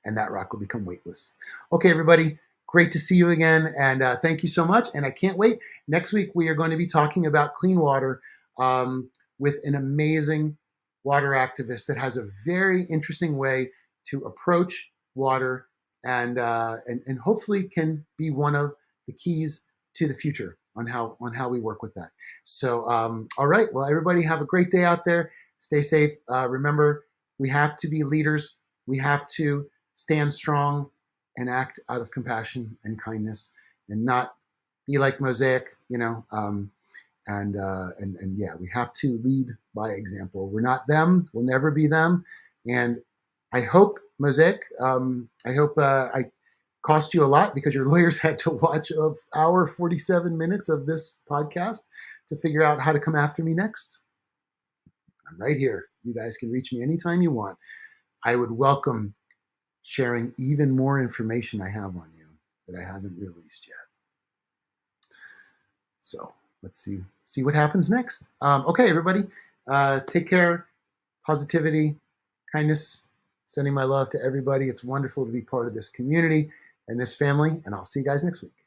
And that rock will become weightless. Okay, everybody, great to see you again. And thank you so much. And I can't wait. Next week, we are going to be talking about clean water with an amazing water activist that has a very interesting way to approach water and hopefully can be one of the keys to the future on how we work with that. So, all right. Well, everybody have a great day out there. Stay safe. Remember, we have to be leaders. We have to stand strong and act out of compassion and kindness, and not be like Mosaic, and yeah, we have to lead by example. We're not them. We'll never be them. And I hope Mosaic, I hope I cost you a lot because your lawyers had to watch an hour, 47 minutes of this podcast to figure out how to come after me next. I'm right here. You guys can reach me anytime you want. I would welcome sharing even more information I have on you that I haven't released yet. So let's see what happens next. Okay, everybody, take care. Positivity, kindness, sending my love to everybody. It's wonderful to be part of this community and this family, and I'll see you guys next week.